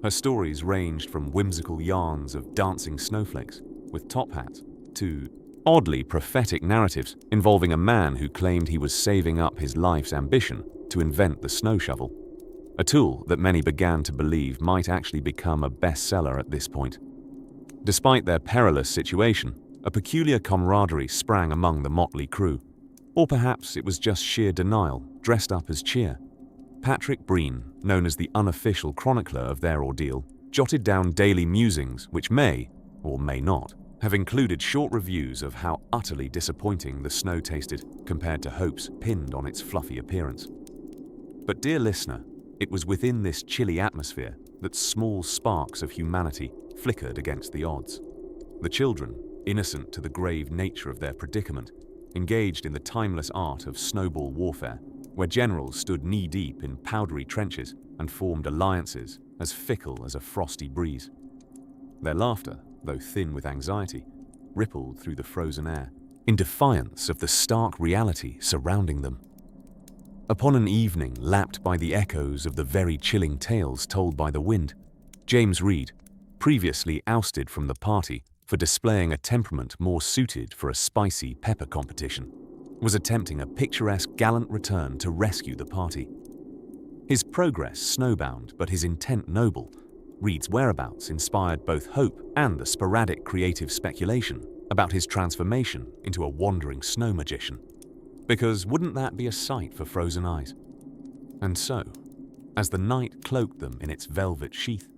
Her stories ranged from whimsical yarns of dancing snowflakes with top hats to oddly prophetic narratives involving a man who claimed he was saving up his life's ambition to invent the snow shovel, a tool that many began to believe might actually become a bestseller at this point. Despite their perilous situation, a peculiar camaraderie sprang among the motley crew. Or perhaps it was just sheer denial, dressed up as cheer. Patrick Breen, known as the unofficial chronicler of their ordeal, jotted down daily musings which may, or may not, have included short reviews of how utterly disappointing the snow tasted compared to hopes pinned on its fluffy appearance. But dear listener, it was within this chilly atmosphere that small sparks of humanity flickered against the odds. The children, innocent to the grave nature of their predicament, engaged in the timeless art of snowball warfare, where generals stood knee-deep in powdery trenches and formed alliances as fickle as a frosty breeze. Their laughter, though thin with anxiety, rippled through the frozen air, in defiance of the stark reality surrounding them. Upon an evening lapped by the echoes of the very chilling tales told by the wind, James Reed, previously ousted from the party for displaying a temperament more suited for a spicy pepper competition, was attempting a picturesque gallant return to rescue the party. His progress snowbound, but his intent noble. Reed's whereabouts inspired both hope and the sporadic creative speculation about his transformation into a wandering snow magician. Because wouldn't that be a sight for frozen eyes? And so, as the night cloaked them in its velvet sheath,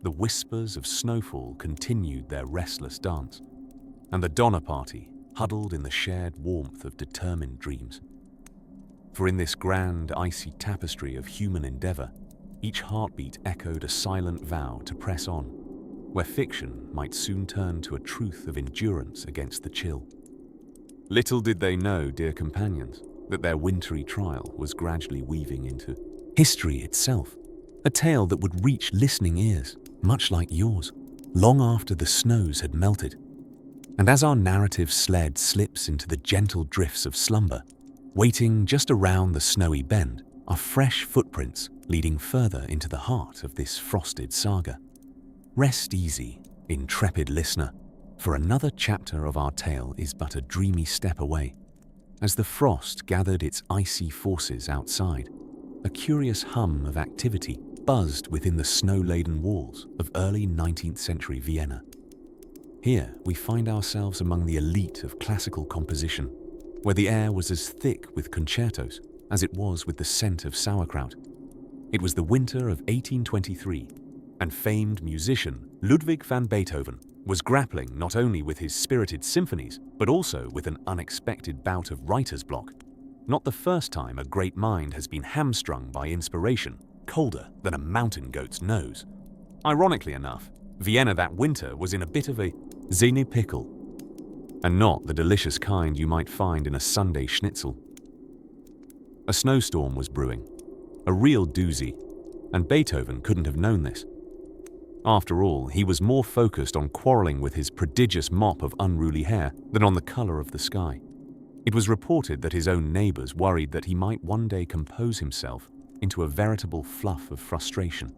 the whispers of snowfall continued their restless dance, and the Donner Party huddled in the shared warmth of determined dreams. For in this grand icy tapestry of human endeavor, each heartbeat echoed a silent vow to press on, where fiction might soon turn to a truth of endurance against the chill. Little did they know, dear companions, that their wintry trial was gradually weaving into history itself, a tale that would reach listening ears, much like yours, long after the snows had melted. And as our narrative sled slips into the gentle drifts of slumber, waiting just around the snowy bend are fresh footprints leading further into the heart of this frosted saga. Rest easy, intrepid listener, for another chapter of our tale is but a dreamy step away. As the frost gathered its icy forces outside, a curious hum of activity buzzed within the snow-laden walls of early 19th century Vienna. Here we find ourselves among the elite of classical composition, where the air was as thick with concertos as it was with the scent of sauerkraut. It was the winter of 1823, and famed musician Ludwig van Beethoven was grappling not only with his spirited symphonies, but also with an unexpected bout of writer's block. Not the first time a great mind has been hamstrung by inspiration, colder than a mountain goat's nose. Ironically enough, Vienna that winter was in a bit of a zany pickle, and not the delicious kind you might find in a Sunday schnitzel. A snowstorm was brewing, a real doozy, and Beethoven couldn't have known this. After all, he was more focused on quarreling with his prodigious mop of unruly hair than on the color of the sky. It was reported that his own neighbors worried that he might one day compose himself into a veritable fluff of frustration.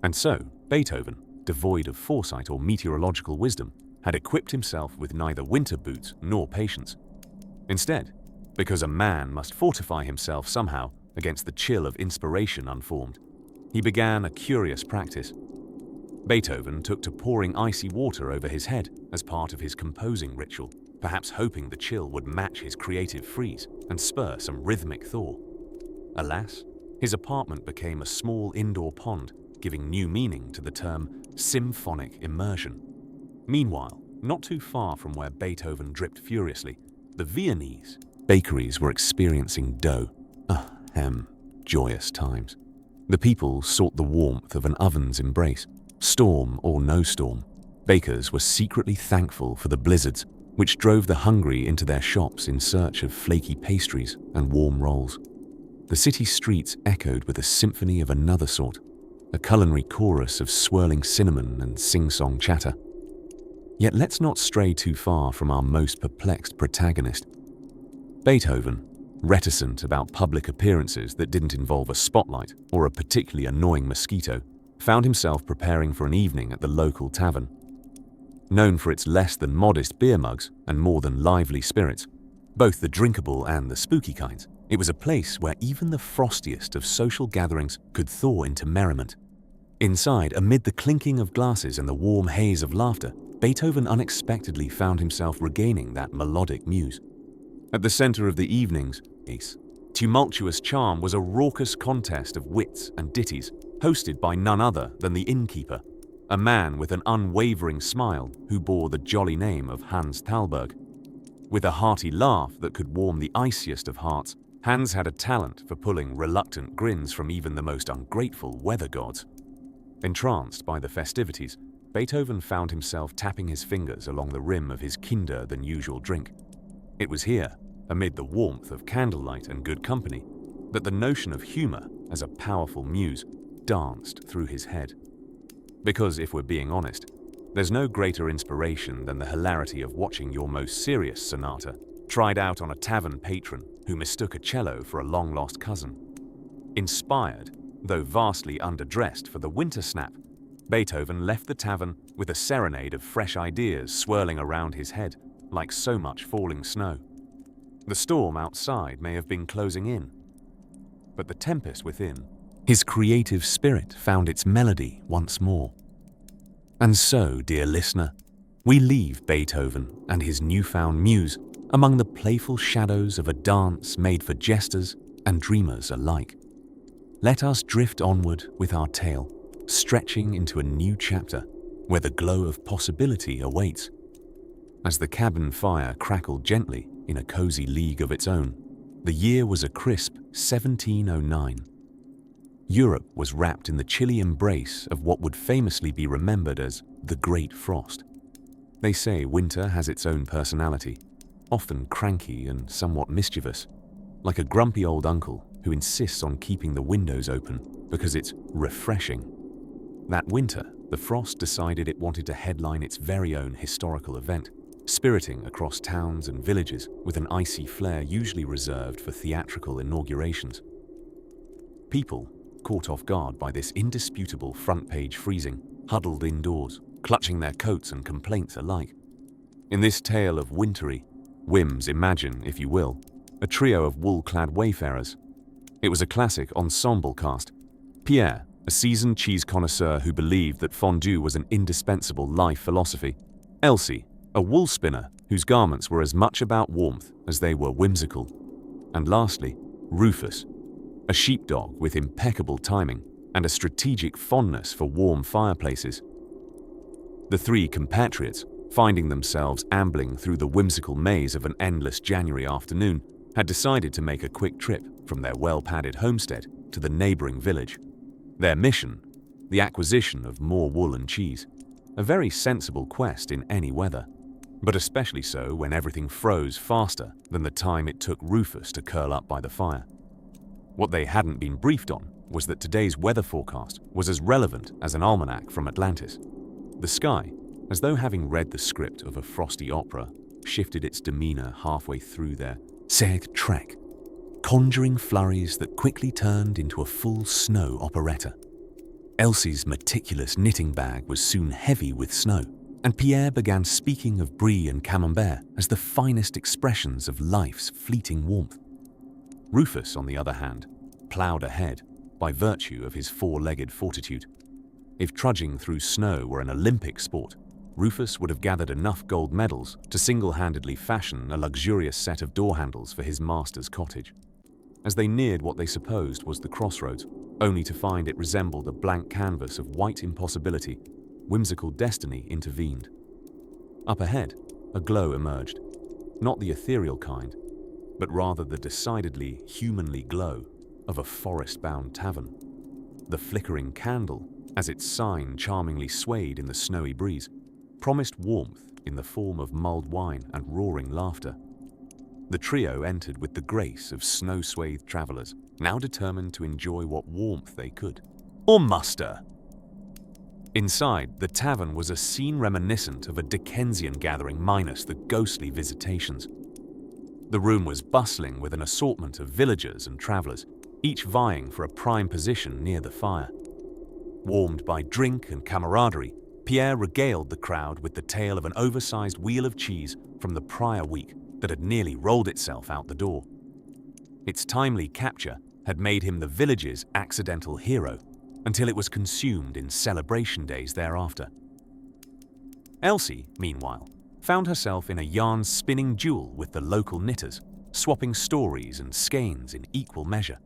And so, Beethoven, devoid of foresight or meteorological wisdom, had equipped himself with neither winter boots nor patience. Instead, because a man must fortify himself somehow against the chill of inspiration unformed, he began a curious practice. Beethoven took to pouring icy water over his head as part of his composing ritual, perhaps hoping the chill would match his creative freeze and spur some rhythmic thaw. Alas, his apartment became a small indoor pond, giving new meaning to the term symphonic immersion. Meanwhile, not too far from where Beethoven dripped furiously, the Viennese bakeries were experiencing dough. Joyous times. The people sought the warmth of an oven's embrace. Storm or no storm, bakers were secretly thankful for the blizzards which drove the hungry into their shops in search of flaky pastries and warm rolls. The city streets echoed with a symphony of another sort, a culinary chorus of swirling cinnamon and sing-song chatter. Yet let's not stray too far from our most perplexed protagonist. Beethoven, reticent about public appearances that didn't involve a spotlight or a particularly annoying mosquito, found himself preparing for an evening at the local tavern. known for its less than modest beer mugs and more than lively spirits, both the drinkable and the spooky kinds. It was a place where even the frostiest of social gatherings could thaw into merriment. Inside, amid the clinking of glasses and the warm haze of laughter, Beethoven unexpectedly found himself regaining that melodic muse. At the center of the evening's tumultuous charm was a raucous contest of wits and ditties, hosted by none other than the innkeeper, a man with an unwavering smile who bore the jolly name of Hans Thalberg. With a hearty laugh that could warm the iciest of hearts, Hans had a talent for pulling reluctant grins from even the most ungrateful weather gods. Entranced by the festivities, Beethoven found himself tapping his fingers along the rim of his kinder-than-usual drink. It was here, amid the warmth of candlelight and good company, that the notion of humor as a powerful muse danced through his head. Because, if we're being honest, there's no greater inspiration than the hilarity of watching your most serious sonata tried out on a tavern patron who mistook a cello for a long-lost cousin. Inspired, though vastly underdressed for the winter snap, Beethoven left the tavern with a serenade of fresh ideas swirling around his head like so much falling snow. The storm outside may have been closing in, but the tempest within, his creative spirit found its melody once more. And so, dear listener, we leave Beethoven and his newfound muse among the playful shadows of a dance made for jesters and dreamers alike. Let us drift onward with our tale, stretching into a new chapter where the glow of possibility awaits. As the cabin fire crackled gently in a cozy league of its own, the year was a crisp 1709. Europe was wrapped in the chilly embrace of what would famously be remembered as the Great Frost. They say winter has its own personality, often cranky and somewhat mischievous, like a grumpy old uncle who insists on keeping the windows open because it's refreshing. That winter, the frost decided it wanted to headline its very own historical event, spiriting across towns and villages with an icy flair usually reserved for theatrical inaugurations. People, caught off guard by this indisputable front-page freezing, huddled indoors, clutching their coats and complaints alike. In this tale of wintry whims, imagine, if you will, a trio of wool-clad wayfarers. It was a classic ensemble cast. Pierre, a seasoned cheese connoisseur who believed that fondue was an indispensable life philosophy. Elsie, a wool spinner whose garments were as much about warmth as they were whimsical. And lastly, Rufus, a sheepdog with impeccable timing and a strategic fondness for warm fireplaces. The three compatriots, finding themselves ambling through the whimsical maze of an endless January afternoon, had decided to make a quick trip from their well-padded homestead to the neighboring village. Their mission, the acquisition of more wool and cheese, a very sensible quest in any weather, but especially so when everything froze faster than the time it took Rufus to curl up by the fire. What they hadn't been briefed on was that today's weather forecast was as relevant as an almanac from Atlantis. The sky, as though having read the script of a frosty opera, shifted its demeanor halfway through their trek, conjuring flurries that quickly turned into a full snow operetta. Elsie's meticulous knitting bag was soon heavy with snow, and Pierre began speaking of brie and camembert as the finest expressions of life's fleeting warmth. Rufus, on the other hand, ploughed ahead by virtue of his four-legged fortitude. If trudging through snow were an Olympic sport, Rufus would have gathered enough gold medals to single-handedly fashion a luxurious set of door handles for his master's cottage. As they neared what they supposed was the crossroads, only to find it resembled a blank canvas of white impossibility, whimsical destiny intervened. Up ahead, a glow emerged, not the ethereal kind, but rather the decidedly humanly glow of a forest-bound tavern. The flickering candle, as its sign charmingly swayed in the snowy breeze, promised warmth in the form of mulled wine and roaring laughter. The trio entered with the grace of snow-swathed travelers, now determined to enjoy what warmth they could, or muster. Inside, the tavern was a scene reminiscent of a Dickensian gathering minus the ghostly visitations. The room was bustling with an assortment of villagers and travelers, each vying for a prime position near the fire. Warmed by drink and camaraderie, Pierre regaled the crowd with the tale of an oversized wheel of cheese from the prior week that had nearly rolled itself out the door. Its timely capture had made him the village's accidental hero until it was consumed in celebration days thereafter. Elsie, meanwhile, found herself in a yarn-spinning duel with the local knitters, swapping stories and skeins in equal measure.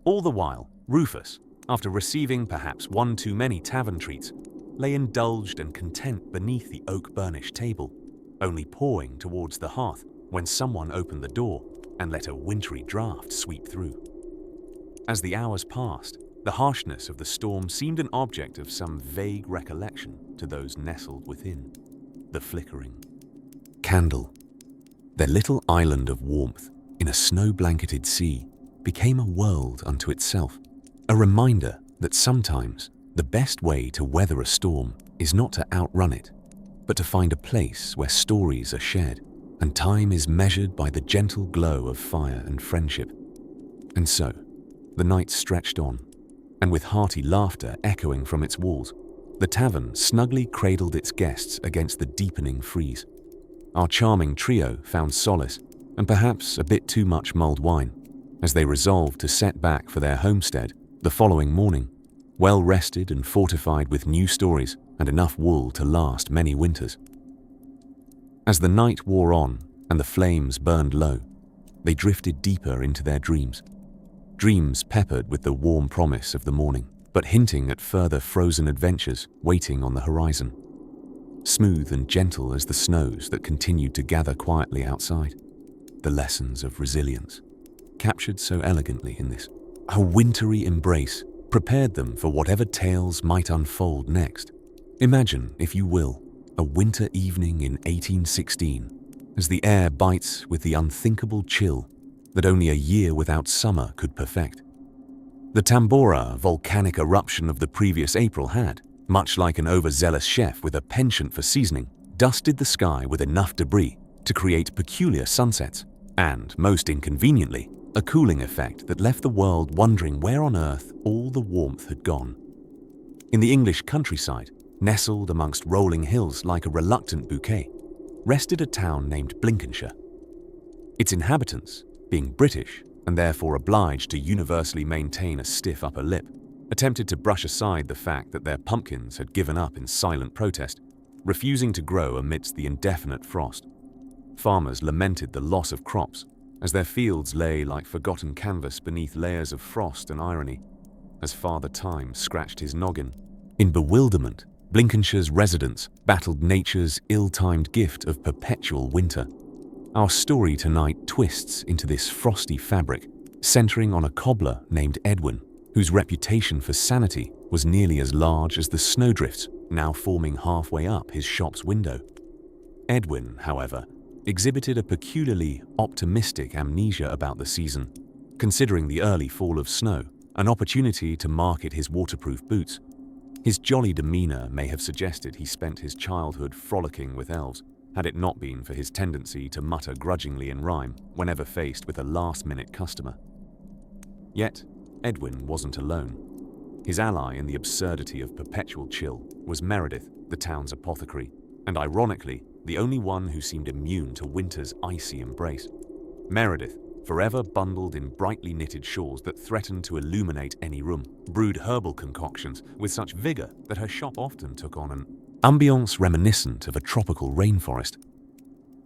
All the while, Rufus, after receiving perhaps one too many tavern treats, lay indulged and content beneath the oak-burnished table, only pawing towards the hearth when someone opened the door and let a wintry draught sweep through. As the hours passed, the harshness of the storm seemed an object of some vague recollection to those nestled within. The flickering candle, their little island of warmth in a snow-blanketed sea, became a world unto itself, a reminder that sometimes the best way to weather a storm is not to outrun it, but to find a place where stories are shared and time is measured by the gentle glow of fire and friendship. And so, the night stretched on, and with hearty laughter echoing from its walls, the tavern snugly cradled its guests against the deepening freeze. Our charming trio found solace, and perhaps a bit too much mulled wine, as they resolved to set back for their homestead the following morning, well rested and fortified with new stories and enough wool to last many winters. As the night wore on and the flames burned low, they drifted deeper into their dreams peppered with the warm promise of the morning, but hinting at further frozen adventures waiting on the horizon. Smooth and gentle as the snows that continued to gather quietly outside, the lessons of resilience, captured so elegantly in this. A wintry embrace prepared them for whatever tales might unfold next. Imagine, if you will, a winter evening in 1816, as the air bites with the unthinkable chill that only a year without summer could perfect. The Tambora volcanic eruption of the previous April had, much like an overzealous chef with a penchant for seasoning, dusted the sky with enough debris to create peculiar sunsets, and, most inconveniently, a cooling effect that left the world wondering where on earth all the warmth had gone. In the English countryside, nestled amongst rolling hills like a reluctant bouquet, rested a town named Blinkenshire. Its inhabitants, being British and therefore obliged to universally maintain a stiff upper lip, attempted to brush aside the fact that their pumpkins had given up in silent protest, refusing to grow amidst the indefinite frost. Farmers lamented the loss of crops, as their fields lay like forgotten canvas beneath layers of frost and irony, as Father Time scratched his noggin. In bewilderment, Blinkenshires residents battled nature's ill-timed gift of perpetual winter. Our story tonight twists into this frosty fabric, centering on a cobbler named Edwin, whose reputation for sanity was nearly as large as the snowdrifts now forming halfway up his shop's window. Edwin, however, exhibited a peculiarly optimistic amnesia about the season, considering the early fall of snow an opportunity to market his waterproof boots. His jolly demeanor may have suggested he spent his childhood frolicking with elves, had it not been for his tendency to mutter grudgingly in rhyme whenever faced with a last-minute customer. Yet, Edwin wasn't alone. His ally in the absurdity of perpetual chill was Meredith, the town's apothecary, and ironically, the only one who seemed immune to winter's icy embrace. Meredith, forever bundled in brightly knitted shawls that threatened to illuminate any room, brewed herbal concoctions with such vigor that her shop often took on an ambiance reminiscent of a tropical rainforest.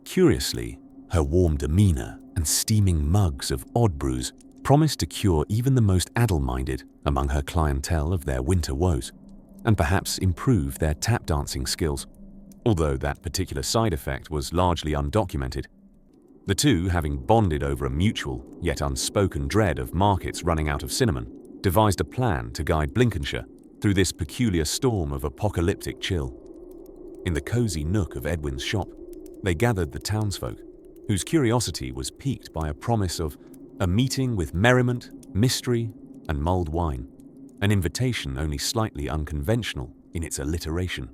Curiously, her warm demeanor and steaming mugs of odd brews promised to cure even the most addle-minded among her clientele of their winter woes, and perhaps improve their tap dancing skills, although that particular side effect was largely undocumented. The two, having bonded over a mutual yet unspoken dread of markets running out of cinnamon, devised a plan to guide Blinkenshire through this peculiar storm of apocalyptic chill. In the cozy nook of Edwin's shop, they gathered the townsfolk, whose curiosity was piqued by a promise of a meeting with merriment, mystery, and mulled wine, an invitation only slightly unconventional in its alliteration.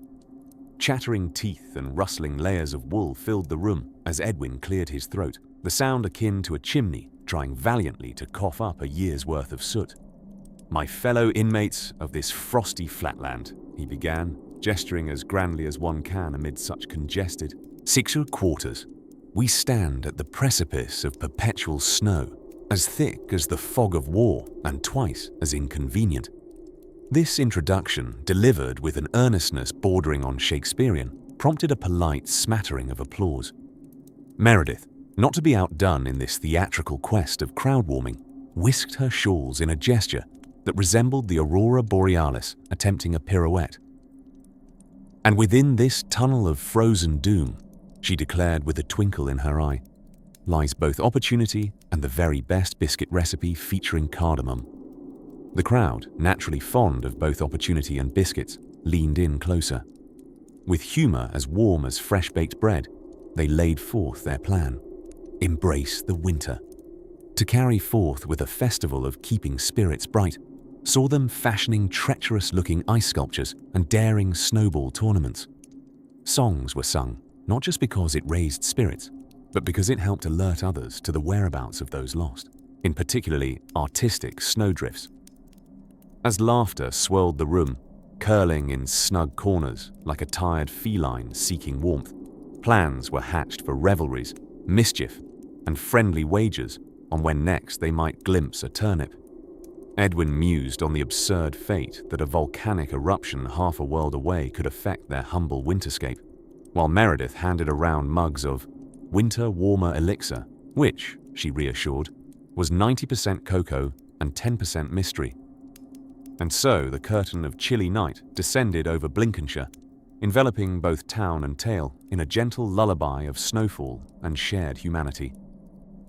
Chattering teeth and rustling layers of wool filled the room as Edwin cleared his throat, the sound akin to a chimney trying valiantly to cough up a year's worth of soot. "My fellow inmates of this frosty flatland," he began, gesturing as grandly as one can amid such congested 6 quarters. We stand at the precipice of perpetual snow, as thick as the fog of war and twice as inconvenient. This introduction, delivered with an earnestness bordering on Shakespearean, prompted a polite smattering of applause. Meredith, not to be outdone in this theatrical quest of crowd-warming, whisked her shawls in a gesture that resembled the aurora borealis attempting a pirouette. And within this tunnel of frozen doom, she declared with a twinkle in her eye, lies both opportunity and the very best biscuit recipe featuring cardamom. The crowd, naturally fond of both opportunity and biscuits, leaned in closer. With humor as warm as fresh-baked bread, they laid forth their plan. Embrace the winter. To carry forth with a festival of keeping spirits bright, saw them fashioning treacherous-looking ice sculptures and daring snowball tournaments. Songs were sung, not just because it raised spirits, but because it helped alert others to the whereabouts of those lost, in particularly artistic snowdrifts. As laughter swirled the room, curling in snug corners like a tired feline seeking warmth, plans were hatched for revelries, mischief, and friendly wagers on when next they might glimpse a turnip. Edwin mused on the absurd fate that a volcanic eruption half a world away could affect their humble winterscape, while Meredith handed around mugs of winter warmer elixir, which, she reassured, was 90% cocoa and 10% mystery. And so the curtain of chilly night descended over Blinkenshire, enveloping both town and tale in a gentle lullaby of snowfall and shared humanity,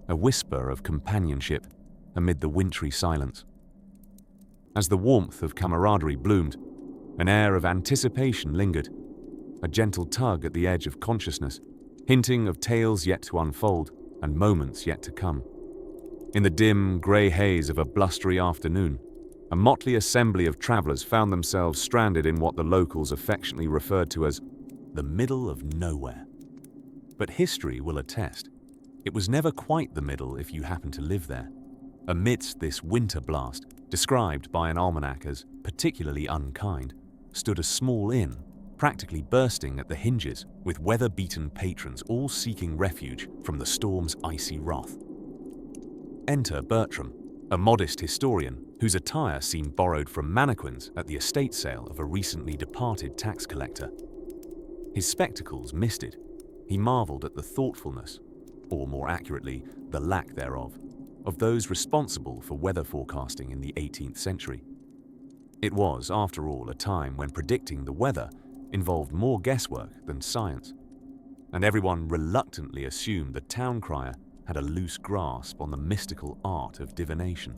a whisper of companionship amid the wintry silence. As the warmth of camaraderie bloomed, an air of anticipation lingered, a gentle tug at the edge of consciousness, hinting of tales yet to unfold and moments yet to come. In the dim, grey haze of a blustery afternoon, a motley assembly of travellers found themselves stranded in what the locals affectionately referred to as the middle of nowhere. But history will attest, it was never quite the middle if you happened to live there. Amidst this winter blast, described by an almanac as particularly unkind, stood a small inn, practically bursting at the hinges, with weather-beaten patrons all seeking refuge from the storm's icy wrath. Enter Bertram, a modest historian whose attire seemed borrowed from mannequins at the estate sale of a recently departed tax collector. His spectacles misted. He marveled at the thoughtfulness, or more accurately, the lack thereof, of those responsible for weather forecasting in the 18th century. It was, after all, a time when predicting the weather involved more guesswork than science, and everyone reluctantly assumed the town crier had a loose grasp on the mystical art of divination.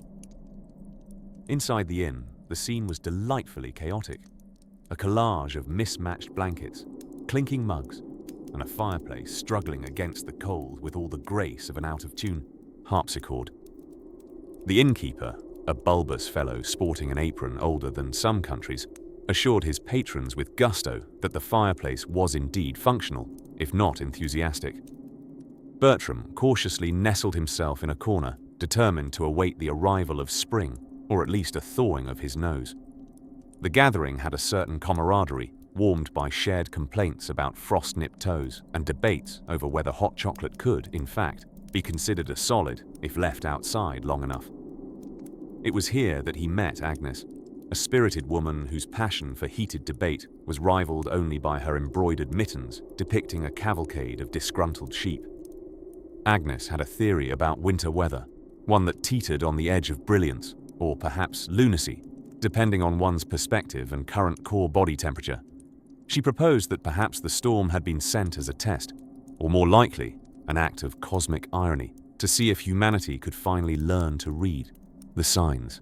Inside the inn, the scene was delightfully chaotic. A collage of mismatched blankets, clinking mugs, and a fireplace struggling against the cold with all the grace of an out-of-tune harpsichord. The innkeeper, a bulbous fellow sporting an apron older than some countries, assured his patrons with gusto that the fireplace was indeed functional, if not enthusiastic. Bertram cautiously nestled himself in a corner, determined to await the arrival of spring, or at least a thawing of his nose. The gathering had a certain camaraderie, warmed by shared complaints about frost-nipped toes and debates over whether hot chocolate could, in fact, be considered a solid if left outside long enough. It was here that he met Agnes, a spirited woman whose passion for heated debate was rivaled only by her embroidered mittens depicting a cavalcade of disgruntled sheep. Agnes had a theory about winter weather, one that teetered on the edge of brilliance, or perhaps lunacy, depending on one's perspective and current core body temperature. She proposed that perhaps the storm had been sent as a test, or more likely, an act of cosmic irony, to see if humanity could finally learn to read the signs.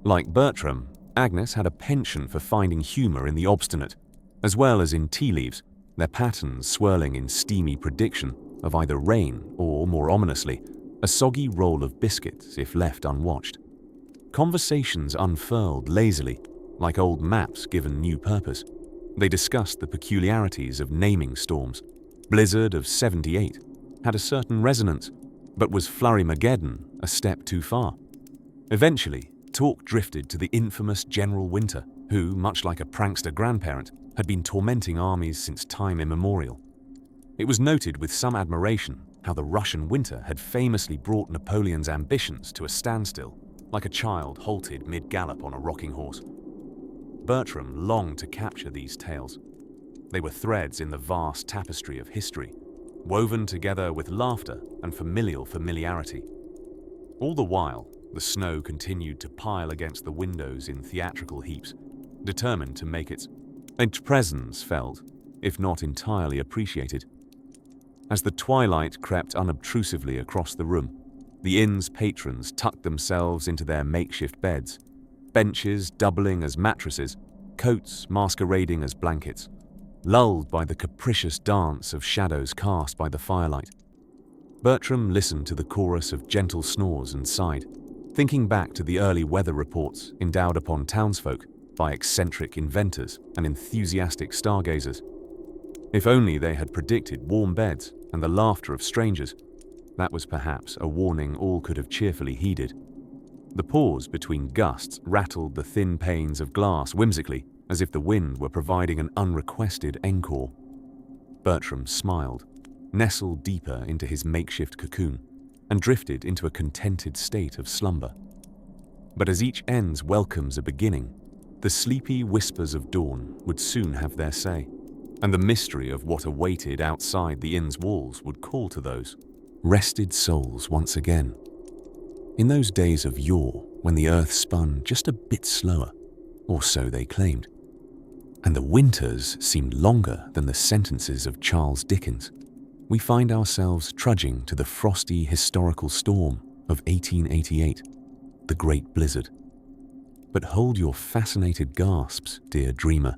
Like Bertram, Agnes had a penchant for finding humor in the obstinate, as well as in tea leaves, their patterns swirling in steamy prediction of either rain or, more ominously, a soggy roll of biscuits if left unwatched. Conversations unfurled lazily, like old maps given new purpose. They discussed the peculiarities of naming storms. Blizzard of '78 had a certain resonance, but was Flurrymageddon a step too far? Eventually, talk drifted to the infamous General Winter, who, much like a prankster grandparent, had been tormenting armies since time immemorial. It was noted with some admiration how the Russian winter had famously brought Napoleon's ambitions to a standstill, like a child halted mid-gallop on a rocking horse. Bertram longed to capture these tales. They were threads in the vast tapestry of history, woven together with laughter and familiarity. All the while, the snow continued to pile against the windows in theatrical heaps, determined to make its presence felt, if not entirely appreciated. As the twilight crept unobtrusively across the room, the inn's patrons tucked themselves into their makeshift beds, benches doubling as mattresses, coats masquerading as blankets, lulled by the capricious dance of shadows cast by the firelight. Bertram listened to the chorus of gentle snores and sighed, thinking back to the early weather reports endowed upon townsfolk by eccentric inventors and enthusiastic stargazers. If only they had predicted warm beds and the laughter of strangers, that was perhaps a warning all could have cheerfully heeded. The pause between gusts rattled the thin panes of glass whimsically, as if the wind were providing an unrequested encore. Bertram smiled, nestled deeper into his makeshift cocoon, and drifted into a contented state of slumber. But as each end welcomes a beginning, the sleepy whispers of dawn would soon have their say, and the mystery of what awaited outside the inn's walls would call to those rested souls once again. In those days of yore, when the earth spun just a bit slower, or so they claimed, and the winters seemed longer than the sentences of Charles Dickens, we find ourselves trudging to the frosty historical storm of 1888, the Great Blizzard. But hold your fascinated gasps, dear dreamer,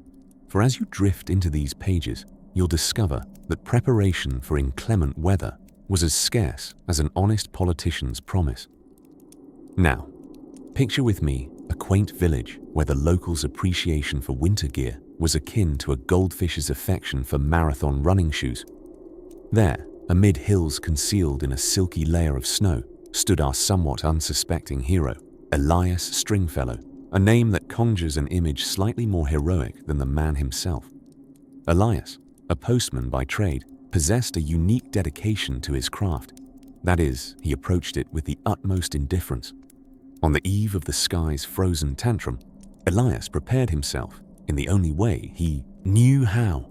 for as you drift into these pages, you'll discover that preparation for inclement weather was as scarce as an honest politician's promise. Now, picture with me a quaint village where the locals' appreciation for winter gear was akin to a goldfish's affection for marathon running shoes. There, amid hills concealed in a silky layer of snow, stood our somewhat unsuspecting hero, Elias Stringfellow, a name that conjures an image slightly more heroic than the man himself. Elias, a postman by trade, possessed a unique dedication to his craft. That is, he approached it with the utmost indifference. On the eve of the sky's frozen tantrum, Elias prepared himself in the only way he knew how,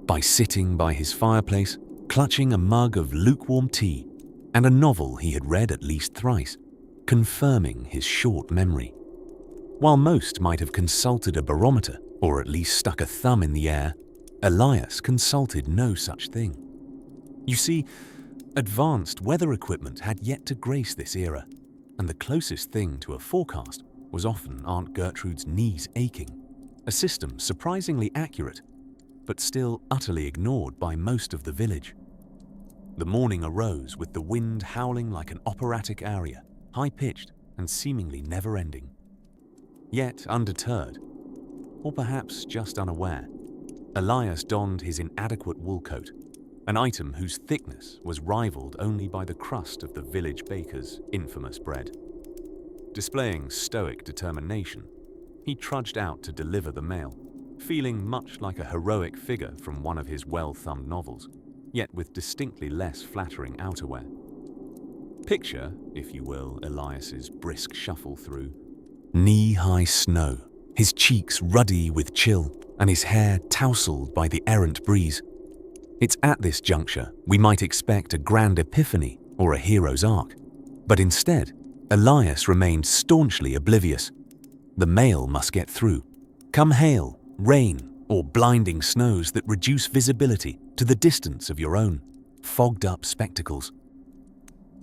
by sitting by his fireplace, clutching a mug of lukewarm tea and a novel he had read at least thrice, confirming his short memory. While most might have consulted a barometer, or at least stuck a thumb in the air, Elias consulted no such thing. You see, advanced weather equipment had yet to grace this era, and the closest thing to a forecast was often Aunt Gertrude's knees aching, a system surprisingly accurate, but still utterly ignored by most of the village. The morning arose with the wind howling like an operatic aria, high-pitched and seemingly never-ending. Yet undeterred, or perhaps just unaware, Elias donned his inadequate wool coat, an item whose thickness was rivaled only by the crust of the village baker's infamous bread. Displaying stoic determination, he trudged out to deliver the mail, feeling much like a heroic figure from one of his well-thumbed novels, yet with distinctly less flattering outerwear. Picture, if you will, Elias's brisk shuffle through knee-high snow, his cheeks ruddy with chill, and his hair tousled by the errant breeze. It's at this juncture we might expect a grand epiphany or a hero's arc, but instead, Elias remained staunchly oblivious. The mail must get through, come hail, rain, or blinding snows that reduce visibility to the distance of your own fogged-up spectacles.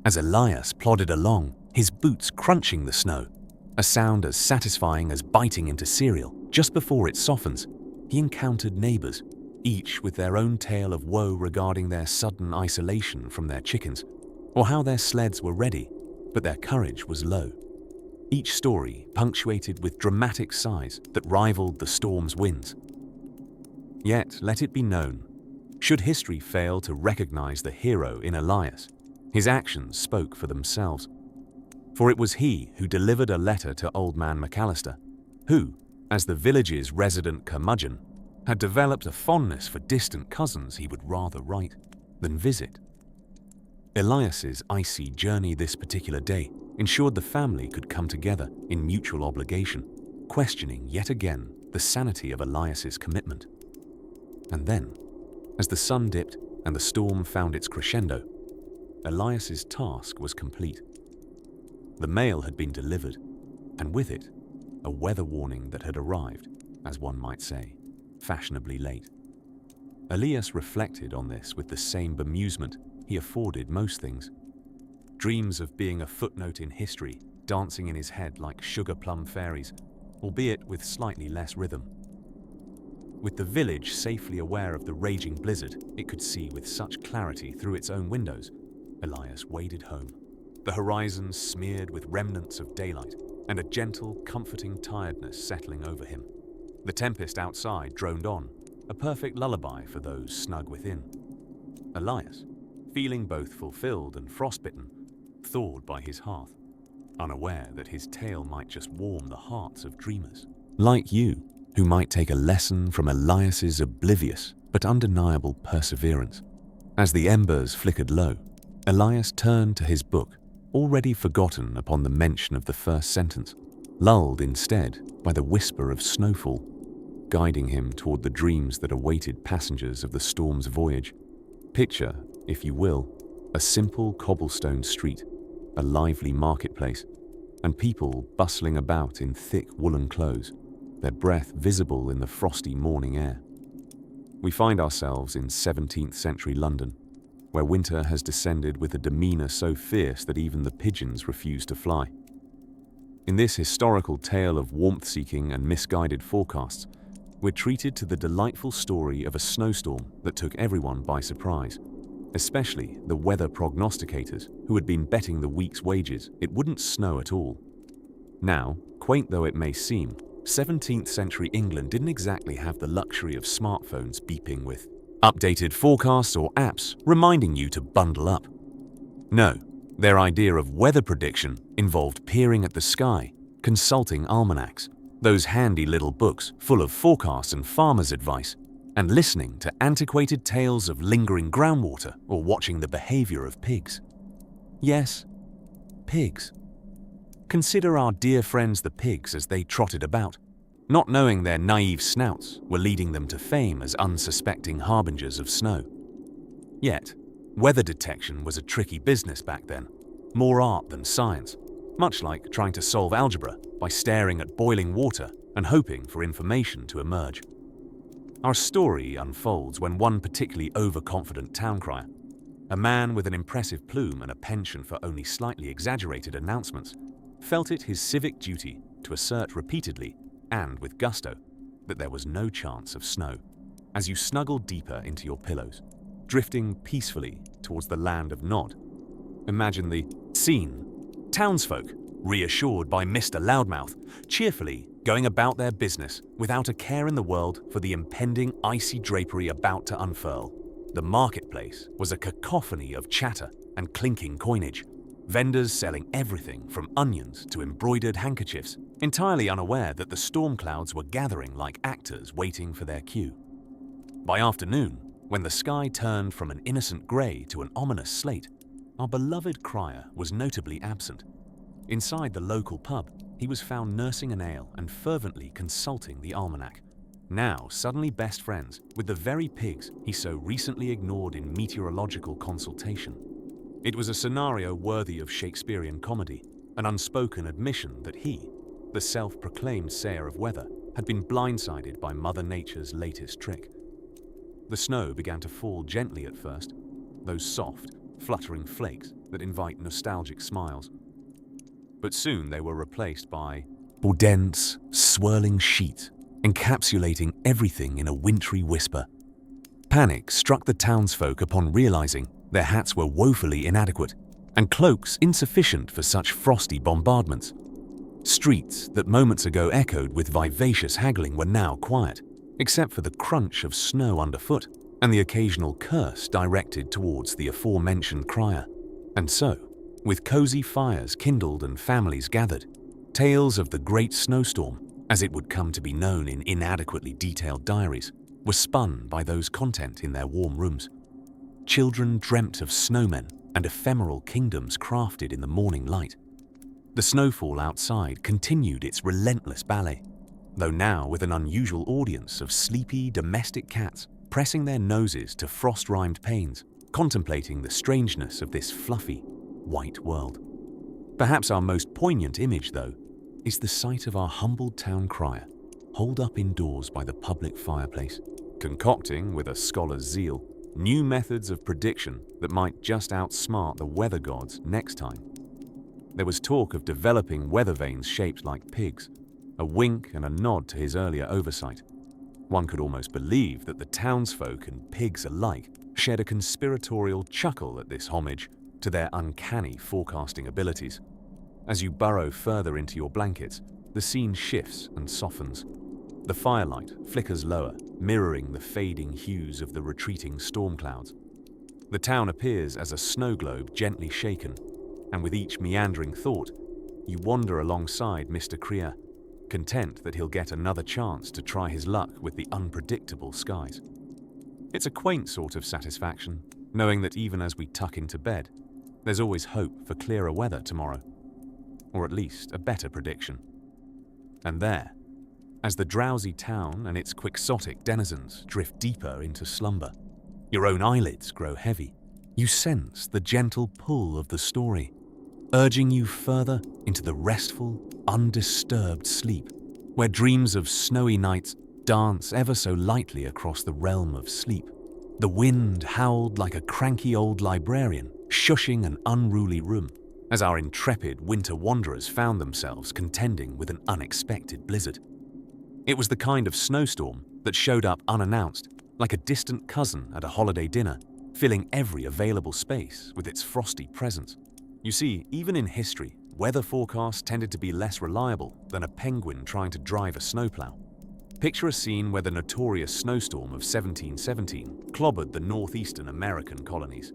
As Elias plodded along, his boots crunching the snow, a sound as satisfying as biting into cereal just before it softens, he encountered neighbors, each with their own tale of woe regarding their sudden isolation from their chickens, or how their sleds were ready, but their courage was low. Each story punctuated with dramatic sighs that rivaled the storm's winds. Yet, let it be known, should history fail to recognize the hero in Elias, his actions spoke for themselves. For it was he who delivered a letter to Old Man McAllister, who, as the village's resident curmudgeon, had developed a fondness for distant cousins he would rather write than visit. Elias's icy journey this particular day ensured the family could come together in mutual obligation, questioning yet again the sanity of Elias's commitment. And then, as the sun dipped and the storm found its crescendo, Elias's task was complete. The mail had been delivered, and with it, a weather warning that had arrived, as one might say, fashionably late. Elias reflected on this with the same bemusement he afforded most things. Dreams of being a footnote in history dancing in his head like sugar-plum fairies, albeit with slightly less rhythm. With the village safely aware of the raging blizzard it could see with such clarity through its own windows, Elias waded home, the horizon smeared with remnants of daylight and a gentle, comforting tiredness settling over him. The tempest outside droned on, a perfect lullaby for those snug within. Elias, feeling both fulfilled and frostbitten, thawed by his hearth, unaware that his tale might just warm the hearts of dreamers like you, who might take a lesson from Elias's oblivious but undeniable perseverance. As the embers flickered low, Elias turned to his book, already forgotten upon the mention of the first sentence, lulled instead by the whisper of snowfall, guiding him toward the dreams that awaited passengers of the storm's voyage. Picture, if you will, a simple cobblestone street, a lively marketplace, and people bustling about in thick woolen clothes, their breath visible in the frosty morning air. We find ourselves in 17th century London, where winter has descended with a demeanor so fierce that even the pigeons refuse to fly. In this historical tale of warmth-seeking and misguided forecasts, we're treated to the delightful story of a snowstorm that took everyone by surprise, especially the weather prognosticators who had been betting the week's wages it wouldn't snow at all. Now, quaint though it may seem, 17th century England didn't exactly have the luxury of smartphones beeping with updated forecasts or apps reminding you to bundle up. No, their idea of weather prediction involved peering at the sky, consulting almanacs, those handy little books full of forecasts and farmers' advice, and listening to antiquated tales of lingering groundwater or watching the behavior of pigs. Yes, pigs. Consider our dear friends the pigs as they trotted about, not knowing their naive snouts were leading them to fame as unsuspecting harbingers of snow. Yet, weather detection was a tricky business back then, more art than science, much like trying to solve algebra by staring at boiling water and hoping for information to emerge. Our story unfolds when one particularly overconfident town crier, a man with an impressive plume and a penchant for only slightly exaggerated announcements, felt it his civic duty to assert repeatedly and with gusto that there was no chance of snow. As you snuggled deeper into your pillows, drifting peacefully towards the land of Nod, imagine the scene. Townsfolk, reassured by Mr. Loudmouth, cheerfully going about their business without a care in the world for the impending icy drapery about to unfurl. The marketplace was a cacophony of chatter and clinking coinage, vendors selling everything from onions to embroidered handkerchiefs, entirely unaware that the storm clouds were gathering like actors waiting for their cue. By afternoon, when the sky turned from an innocent grey to an ominous slate, our beloved crier was notably absent. Inside the local pub, he was found nursing an ale and fervently consulting the almanac, now suddenly best friends with the very pigs he so recently ignored in meteorological consultation. It was a scenario worthy of Shakespearean comedy, an unspoken admission that he, the self-proclaimed sayer of weather, had been blindsided by Mother Nature's latest trick. The snow began to fall gently at first, those soft, fluttering flakes that invite nostalgic smiles. But soon they were replaced by a dense, swirling sheet, encapsulating everything in a wintry whisper. Panic struck the townsfolk upon realizing their hats were woefully inadequate and cloaks insufficient for such frosty bombardments. Streets that moments ago echoed with vivacious haggling were now quiet, except for the crunch of snow underfoot and the occasional curse directed towards the aforementioned crier. And so, with cozy fires kindled and families gathered, tales of the great snowstorm, as it would come to be known in inadequately detailed diaries, were spun by those content in their warm rooms. Children dreamt of snowmen and ephemeral kingdoms crafted in the morning light. The snowfall outside continued its relentless ballet, though now with an unusual audience of sleepy domestic cats pressing their noses to frost-rimed panes, contemplating the strangeness of this fluffy, white world. Perhaps our most poignant image, though, is the sight of our humbled town crier, holed up indoors by the public fireplace, concocting, with a scholar's zeal, new methods of prediction that might just outsmart the weather gods next time. There was talk of developing weather vanes shaped like pigs, a wink and a nod to his earlier oversight. One could almost believe that the townsfolk and pigs alike shared a conspiratorial chuckle at this homage to their uncanny forecasting abilities. As you burrow further into your blankets, the scene shifts and softens. The firelight flickers lower, mirroring the fading hues of the retreating storm clouds. The town appears as a snow globe gently shaken, and with each meandering thought, you wander alongside Mr. Krier, content that he'll get another chance to try his luck with the unpredictable skies. It's a quaint sort of satisfaction, knowing that even as we tuck into bed, there's always hope for clearer weather tomorrow, or at least a better prediction. And there, as the drowsy town and its quixotic denizens drift deeper into slumber, your own eyelids grow heavy. You sense the gentle pull of the story, urging you further into the restful, undisturbed sleep, where dreams of snowy nights dance ever so lightly across the realm of sleep. The wind howled like a cranky old librarian, shushing an unruly room, as our intrepid winter wanderers found themselves contending with an unexpected blizzard. It was the kind of snowstorm that showed up unannounced, like a distant cousin at a holiday dinner, filling every available space with its frosty presence. You see, even in history, weather forecasts tended to be less reliable than a penguin trying to drive a snowplow. Picture a scene where the notorious snowstorm of 1717 clobbered the northeastern American colonies.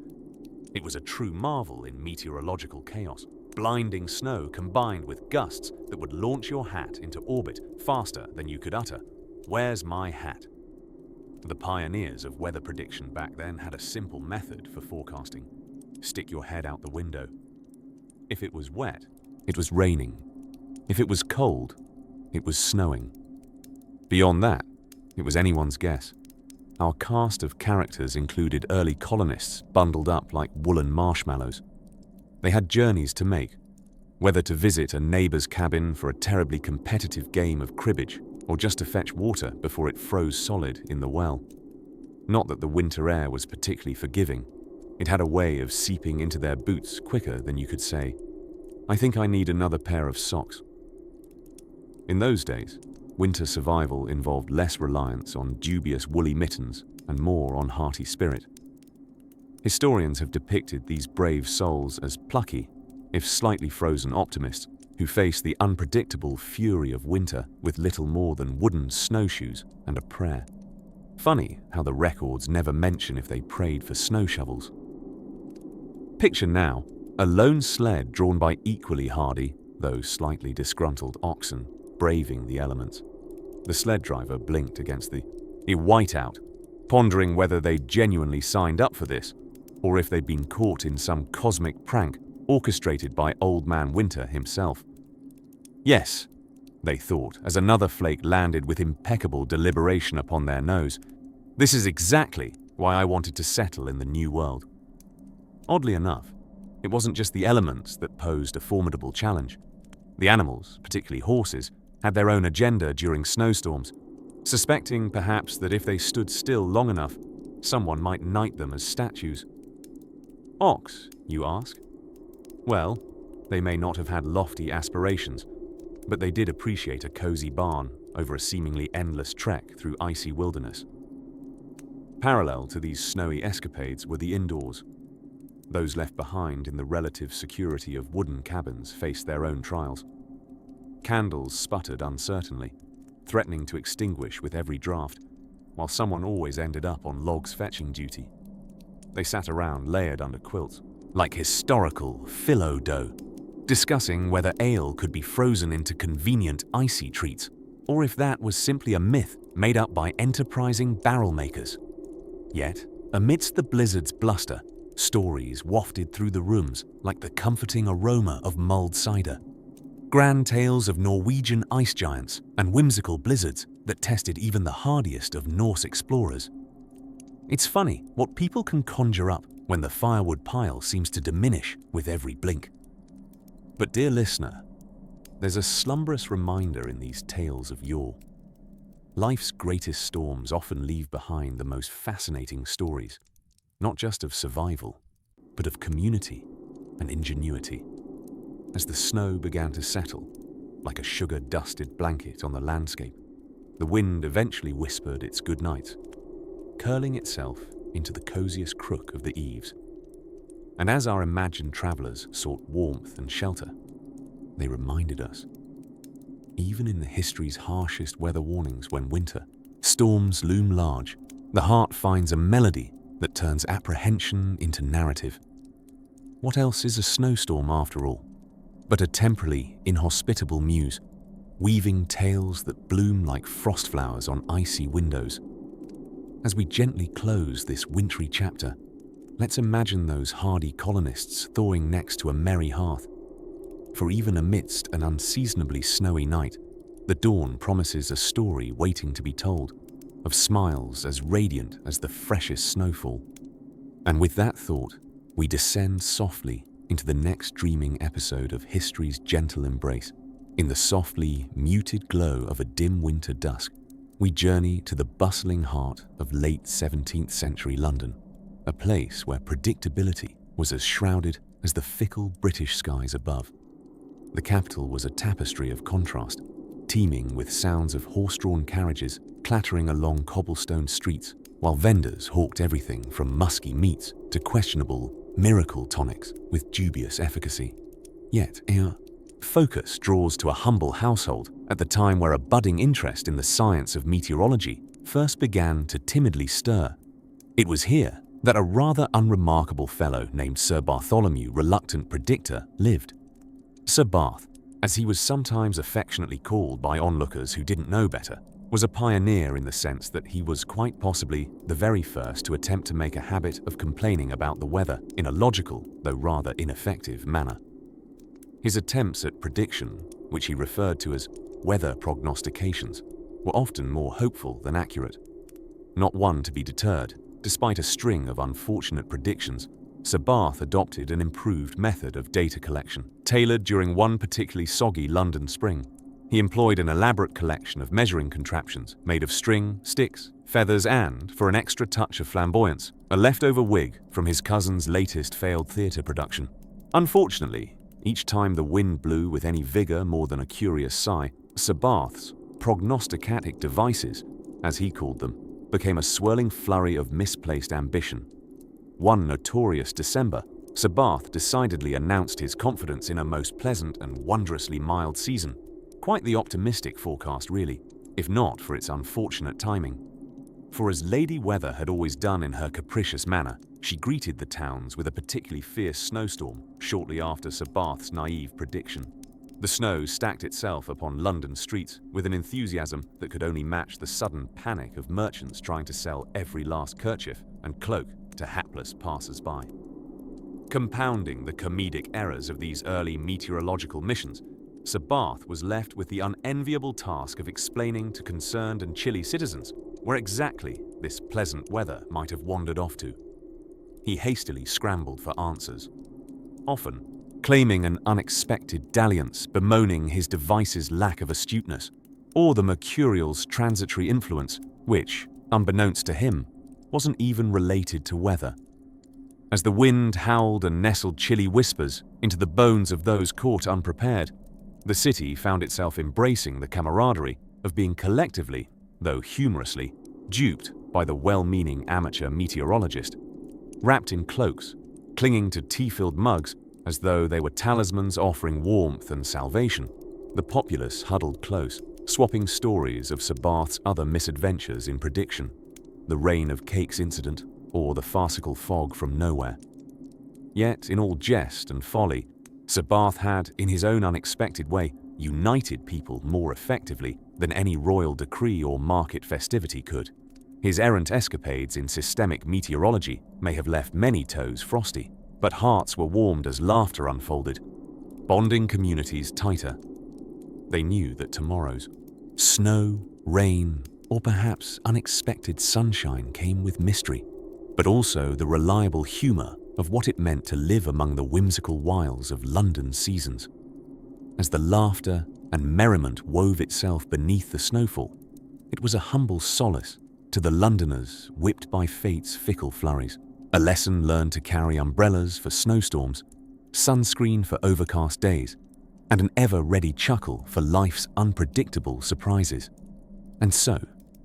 It was a true marvel in meteorological chaos. Blinding snow combined with gusts that would launch your hat into orbit faster than you could utter, "Where's my hat?" The pioneers of weather prediction back then had a simple method for forecasting. Stick your head out the window. If it was wet, it was raining. If it was cold, it was snowing. Beyond that, it was anyone's guess. Our cast of characters included early colonists bundled up like woolen marshmallows. They had journeys to make, whether to visit a neighbor's cabin for a terribly competitive game of cribbage or just to fetch water before it froze solid in the well. Not that the winter air was particularly forgiving. It had a way of seeping into their boots quicker than you could say, "I think I need another pair of socks." In those days, winter survival involved less reliance on dubious woolly mittens and more on hearty spirit. Historians have depicted these brave souls as plucky, if slightly frozen optimists who face the unpredictable fury of winter with little more than wooden snowshoes and a prayer. Funny how the records never mention if they prayed for snow shovels. Picture now a lone sled drawn by equally hardy, though slightly disgruntled oxen, braving the elements. The sled driver blinked against the whiteout, pondering whether they'd genuinely signed up for this, or if they'd been caught in some cosmic prank orchestrated by Old Man Winter himself. Yes, they thought, as another flake landed with impeccable deliberation upon their nose. This is exactly why I wanted to settle in the New World. Oddly enough, it wasn't just the elements that posed a formidable challenge. The animals, particularly horses, had their own agenda during snowstorms, suspecting perhaps that if they stood still long enough, someone might knight them as statues. Ox, you ask? Well, they may not have had lofty aspirations, but they did appreciate a cozy barn over a seemingly endless trek through icy wilderness. Parallel to these snowy escapades were the indoors. Those left behind in the relative security of wooden cabins faced their own trials. Candles sputtered uncertainly, threatening to extinguish with every draught, while someone always ended up on logs fetching duty. They sat around layered under quilts, like historical philo dough, discussing whether ale could be frozen into convenient icy treats, or if that was simply a myth made up by enterprising barrel makers. Yet, amidst the blizzard's bluster, stories wafted through the rooms like the comforting aroma of mulled cider. Grand tales of Norwegian ice giants and whimsical blizzards that tested even the hardiest of Norse explorers. It's funny what people can conjure up when the firewood pile seems to diminish with every blink. But dear listener, there's a slumberous reminder in these tales of yore. Life's greatest storms often leave behind the most fascinating stories, not just of survival, but of community and ingenuity. As the snow began to settle, like a sugar-dusted blanket on the landscape, the wind eventually whispered its goodnight, curling itself into the coziest crook of the eaves. And as our imagined travelers sought warmth and shelter, they reminded us, even in the history's harshest weather warnings when winter storms loom large, the heart finds a melody that turns apprehension into narrative. What else is a snowstorm after all, but a temporally inhospitable muse, weaving tales that bloom like frost flowers on icy windows? As we gently close this wintry chapter, let's imagine those hardy colonists thawing next to a merry hearth. For even amidst an unseasonably snowy night, the dawn promises a story waiting to be told, of smiles as radiant as the freshest snowfall. And with that thought, we descend softly into the next dreaming episode of history's gentle embrace. In the softly muted glow of a dim winter dusk, we journey to the bustling heart of late 17th century London, a place where predictability was as shrouded as the fickle British skies above. The capital was a tapestry of contrast, teeming with sounds of horse-drawn carriages clattering along cobblestone streets, while vendors hawked everything from musky meats to questionable miracle tonics with dubious efficacy. Yet our focus draws to a humble household at the time where a budding interest in the science of meteorology first began to timidly stir. It was here that a rather unremarkable fellow named Sir Bartholomew Reluctant Predictor lived. Sir Barth, as he was sometimes affectionately called by onlookers who didn't know better, was a pioneer in the sense that he was quite possibly the very first to attempt to make a habit of complaining about the weather in a logical, though rather ineffective, manner. His attempts at prediction, which he referred to as weather prognostications, were often more hopeful than accurate. Not one to be deterred, despite a string of unfortunate predictions, Sir Barth adopted an improved method of data collection, tailored during one particularly soggy London spring. He employed an elaborate collection of measuring contraptions made of string, sticks, feathers and, for an extra touch of flamboyance, a leftover wig from his cousin's latest failed theatre production. Unfortunately, each time the wind blew with any vigour more than a curious sigh, Sir Barth's prognosticatic devices, as he called them, became a swirling flurry of misplaced ambition. One notorious December, Sir Barth decidedly announced his confidence in a most pleasant and wondrously mild season. Quite the optimistic forecast really, if not for its unfortunate timing. For as Lady Weather had always done in her capricious manner, she greeted the towns with a particularly fierce snowstorm shortly after Sir Barth's naive prediction. The snow stacked itself upon London streets with an enthusiasm that could only match the sudden panic of merchants trying to sell every last kerchief and cloak to hapless passers-by. Compounding the comedic errors of these early meteorological missions, Sir Barth was left with the unenviable task of explaining to concerned and chilly citizens where exactly this pleasant weather might have wandered off to. He hastily scrambled for answers, often claiming an unexpected dalliance bemoaning his device's lack of astuteness, or the mercurial's transitory influence, which, unbeknownst to him, wasn't even related to weather. As the wind howled and nestled chilly whispers into the bones of those caught unprepared, the city found itself embracing the camaraderie of being collectively, though humorously, duped by the well-meaning amateur meteorologist. Wrapped in cloaks, clinging to tea-filled mugs as though they were talismans offering warmth and salvation, the populace huddled close, swapping stories of Sir Barth's other misadventures in prediction, the rain of cakes incident, or the farcical fog from nowhere. Yet, in all jest and folly, Sir Barth had, in his own unexpected way, united people more effectively than any royal decree or market festivity could. His errant escapades in systemic meteorology may have left many toes frosty, but hearts were warmed as laughter unfolded, bonding communities tighter. They knew that tomorrow's snow, rain, or perhaps unexpected sunshine came with mystery, but also the reliable humour of what it meant to live among the whimsical wiles of London's seasons. As the laughter and merriment wove itself beneath the snowfall, it was a humble solace to the Londoners whipped by fate's fickle flurries, a lesson learned to carry umbrellas for snowstorms, sunscreen for overcast days, and an ever-ready chuckle for life's unpredictable surprises. And so,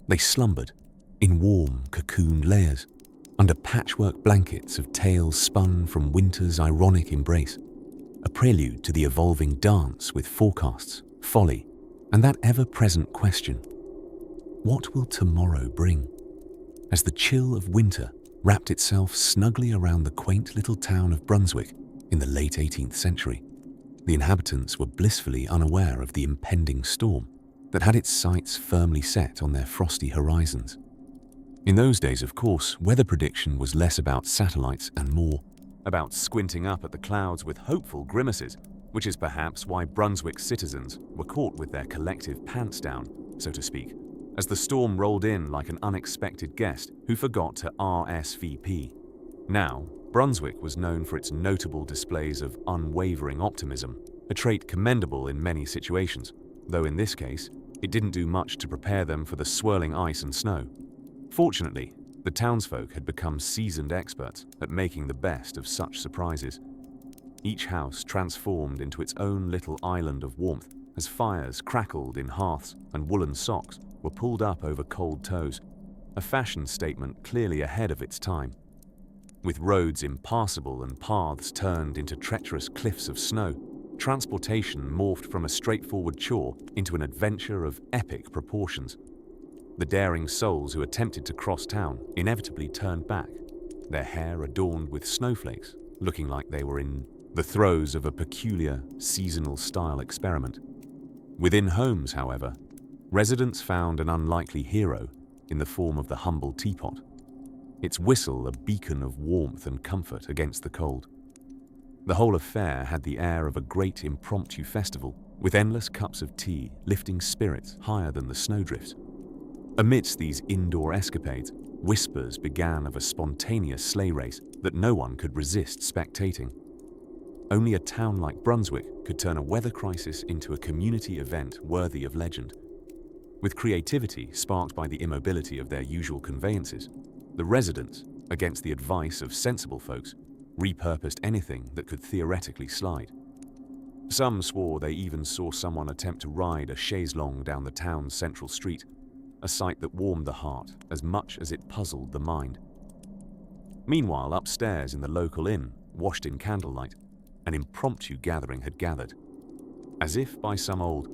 they slumbered, in warm, cocooned layers, under patchwork blankets of tales spun from winter's ironic embrace, a prelude to the evolving dance with forecasts, folly, and that ever-present question: what will tomorrow bring? As the chill of winter wrapped itself snugly around the quaint little town of Brunswick in the late 18th century, the inhabitants were blissfully unaware of the impending storm that had its sights firmly set on their frosty horizons. In those days, of course, weather prediction was less about satellites and more about squinting up at the clouds with hopeful grimaces, which is perhaps why Brunswick citizens were caught with their collective pants down, so to speak, as the storm rolled in like an unexpected guest who forgot to RSVP. Now, Brunswick was known for its notable displays of unwavering optimism, a trait commendable in many situations, though in this case, it didn't do much to prepare them for the swirling ice and snow. Fortunately, the townsfolk had become seasoned experts at making the best of such surprises. Each house transformed into its own little island of warmth as fires crackled in hearths and woolen socks were pulled up over cold toes, a fashion statement clearly ahead of its time. With roads impassable and paths turned into treacherous cliffs of snow, transportation morphed from a straightforward chore into an adventure of epic proportions. The daring souls who attempted to cross town inevitably turned back, their hair adorned with snowflakes, looking like they were in the throes of a peculiar seasonal-style experiment. Within homes, however, residents found an unlikely hero in the form of the humble teapot, its whistle a beacon of warmth and comfort against the cold. The whole affair had the air of a great impromptu festival, with endless cups of tea lifting spirits higher than the snowdrifts. Amidst these indoor escapades, whispers began of a spontaneous sleigh race that no one could resist spectating. Only a town like Brunswick could turn a weather crisis into a community event worthy of legend. With creativity sparked by the immobility of their usual conveyances, the residents, against the advice of sensible folks, repurposed anything that could theoretically slide. Some swore they even saw someone attempt to ride a chaise longue down the town's central street, a sight that warmed the heart as much as it puzzled the mind. Meanwhile, upstairs in the local inn, washed in candlelight, an impromptu gathering had gathered. As if by some old,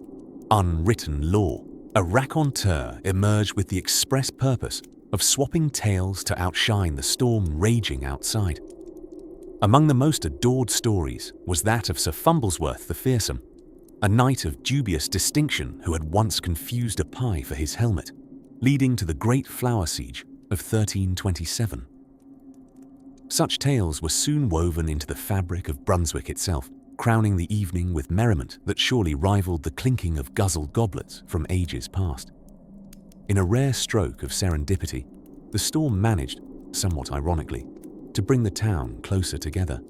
unwritten law, a raconteur emerged with the express purpose of swapping tales to outshine the storm raging outside. Among the most adored stories was that of Sir Fumblesworth the Fearsome, a knight of dubious distinction who had once confused a pie for his helmet, leading to the Great Flower Siege of 1327. Such tales were soon woven into the fabric of Brunswick itself, crowning the evening with merriment that surely rivaled the clinking of guzzled goblets from ages past. In a rare stroke of serendipity, the storm managed, somewhat ironically, to bring the town closer together.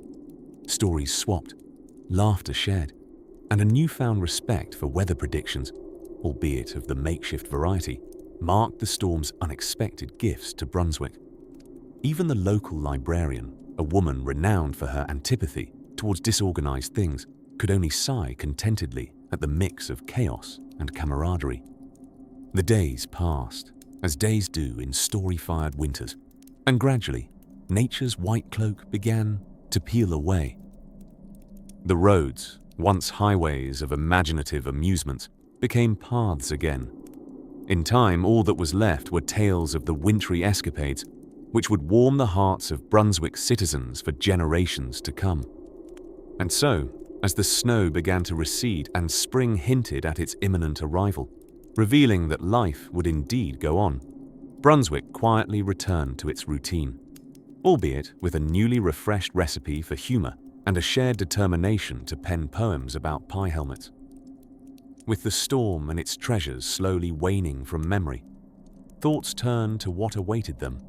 Stories swapped, laughter shared, and a newfound respect for weather predictions, albeit of the makeshift variety, marked the storm's unexpected gifts to Brunswick. Even the local librarian, a woman renowned for her antipathy towards disorganized things, could only sigh contentedly at the mix of chaos and camaraderie. The days passed, as days do in story-fired winters, and gradually, nature's white cloak began to peel away. The roads, once highways of imaginative amusements, became paths again. In time, all that was left were tales of the wintry escapades, which would warm the hearts of Brunswick citizens for generations to come. And so, as the snow began to recede and spring hinted at its imminent arrival, revealing that life would indeed go on. Brunswick quietly returned to its routine, albeit with a newly refreshed recipe for humor and a shared determination to pen poems about pie helmets. With the storm and its treasures slowly waning from memory, thoughts turned to what awaited them,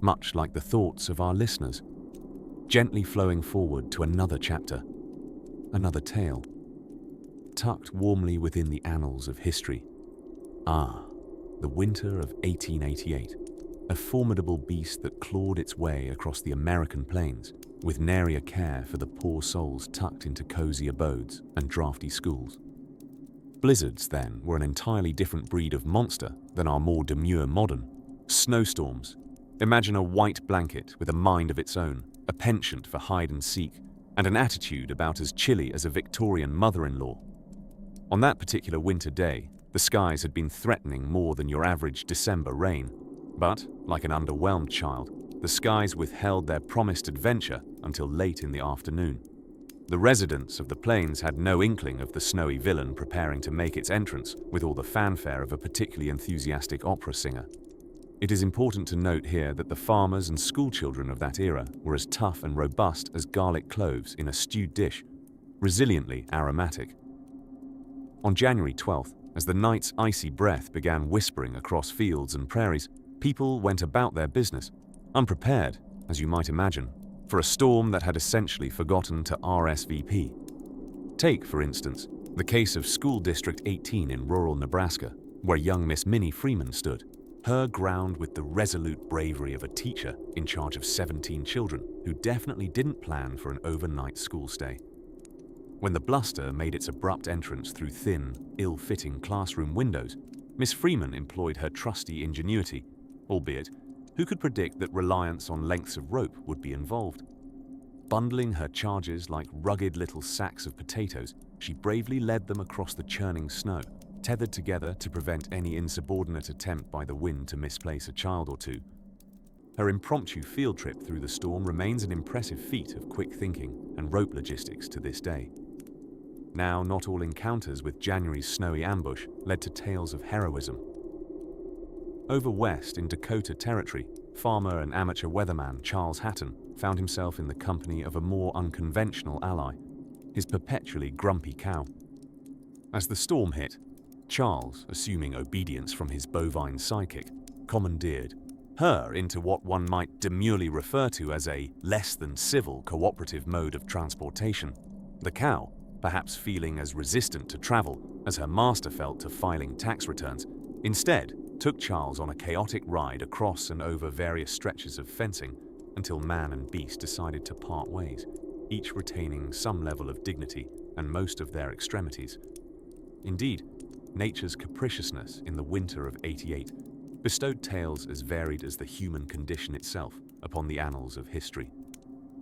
much like the thoughts of our listeners, gently flowing forward to another chapter, another tale, tucked warmly within the annals of history. The winter of 1888, a formidable beast that clawed its way across the American plains, with nary a care for the poor souls tucked into cozy abodes and drafty schools. Blizzards, then, were an entirely different breed of monster than our more demure modern. Snowstorms. Imagine a white blanket with a mind of its own, a penchant for hide and seek, and an attitude about as chilly as a Victorian mother-in-law. On that particular winter day, the skies had been threatening more than your average December rain. But, like an underwhelmed child, the skies withheld their promised adventure until late in the afternoon. The residents of the plains had no inkling of the snowy villain preparing to make its entrance with all the fanfare of a particularly enthusiastic opera singer. It is important to note here that the farmers and schoolchildren of that era were as tough and robust as garlic cloves in a stewed dish, resiliently aromatic. On January 12th, as the night's icy breath began whispering across fields and prairies, people went about their business, unprepared, as you might imagine, for a storm that had essentially forgotten to RSVP. Take, for instance, the case of School District 18 in rural Nebraska, where young Miss Minnie Freeman stood, her ground with the resolute bravery of a teacher in charge of 17 children who definitely didn't plan for an overnight school stay. When the bluster made its abrupt entrance through thin, ill-fitting classroom windows, Miss Freeman employed her trusty ingenuity, albeit, who could predict that reliance on lengths of rope would be involved? Bundling her charges like rugged little sacks of potatoes, she bravely led them across the churning snow, tethered together to prevent any insubordinate attempt by the wind to misplace a child or two. Her impromptu field trip through the storm remains an impressive feat of quick thinking and rope logistics to this day. Now, not all encounters with January's snowy ambush led to tales of heroism. Over west in Dakota Territory, farmer and amateur weatherman Charles Hatton found himself in the company of a more unconventional ally, his perpetually grumpy cow. As the storm hit, Charles, assuming obedience from his bovine sidekick, commandeered her into what one might demurely refer to as a less-than-civil cooperative mode of transportation. The cow, perhaps feeling as resistant to travel as her master felt to filing tax returns, instead took Charles on a chaotic ride across and over various stretches of fencing until man and beast decided to part ways, each retaining some level of dignity and most of their extremities. Indeed, nature's capriciousness in the winter of '88 bestowed tales as varied as the human condition itself upon the annals of history.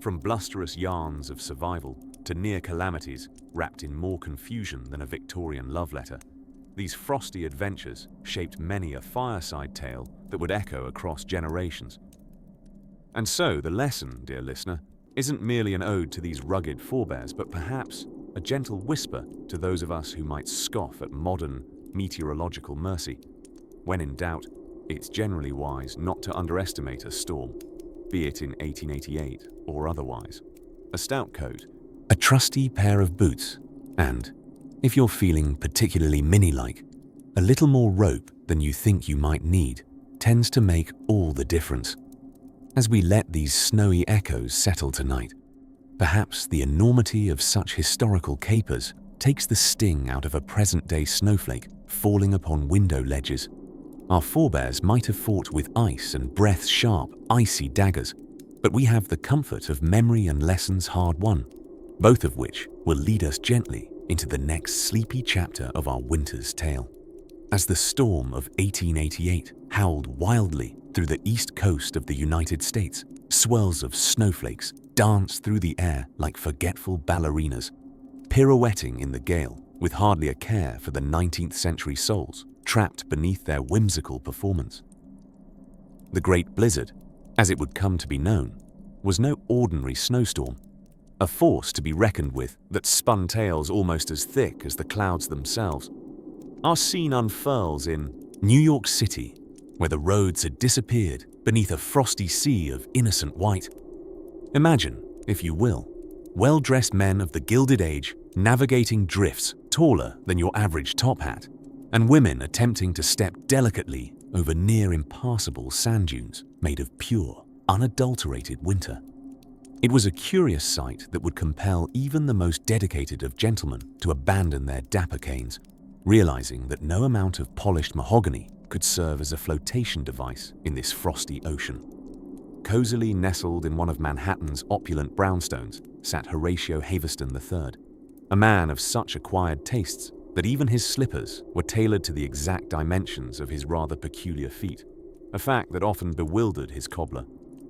From blusterous yarns of survival to near calamities wrapped in more confusion than a Victorian love letter, these frosty adventures shaped many a fireside tale that would echo across generations. And so the lesson, dear listener, isn't merely an ode to these rugged forebears, but perhaps a gentle whisper to those of us who might scoff at modern meteorological mercy. When in doubt, it's generally wise not to underestimate a storm, be it in 1888 or otherwise. A stout coat, a trusty pair of boots, and, if you're feeling particularly mini-like, a little more rope than you think you might need tends to make all the difference. As we let these snowy echoes settle tonight, perhaps the enormity of such historical capers takes the sting out of a present-day snowflake falling upon window ledges. Our forebears might have fought with ice and breath-sharp, icy daggers, but we have the comfort of memory and lessons hard won, both of which will lead us gently into the next sleepy chapter of our winter's tale. As the storm of 1888 howled wildly through the east coast of the United States, swirls of snowflakes danced through the air like forgetful ballerinas, pirouetting in the gale with hardly a care for the 19th century souls trapped beneath their whimsical performance. The Great Blizzard, as it would come to be known, was no ordinary snowstorm. a force to be reckoned with that spun tales almost as thick as the clouds themselves. Our scene unfurls in New York City, where the roads had disappeared beneath a frosty sea of innocent white. Imagine, if you will, well-dressed men of the Gilded Age navigating drifts taller than your average top hat, and women attempting to step delicately over near impassable sand dunes made of pure, unadulterated winter. It was a curious sight that would compel even the most dedicated of gentlemen to abandon their dapper canes, realizing that no amount of polished mahogany could serve as a flotation device in this frosty ocean. Cozily nestled in one of Manhattan's opulent brownstones sat Horatio Haverston III, a man of such acquired tastes that even his slippers were tailored to the exact dimensions of his rather peculiar feet, a fact that often bewildered his cobbler,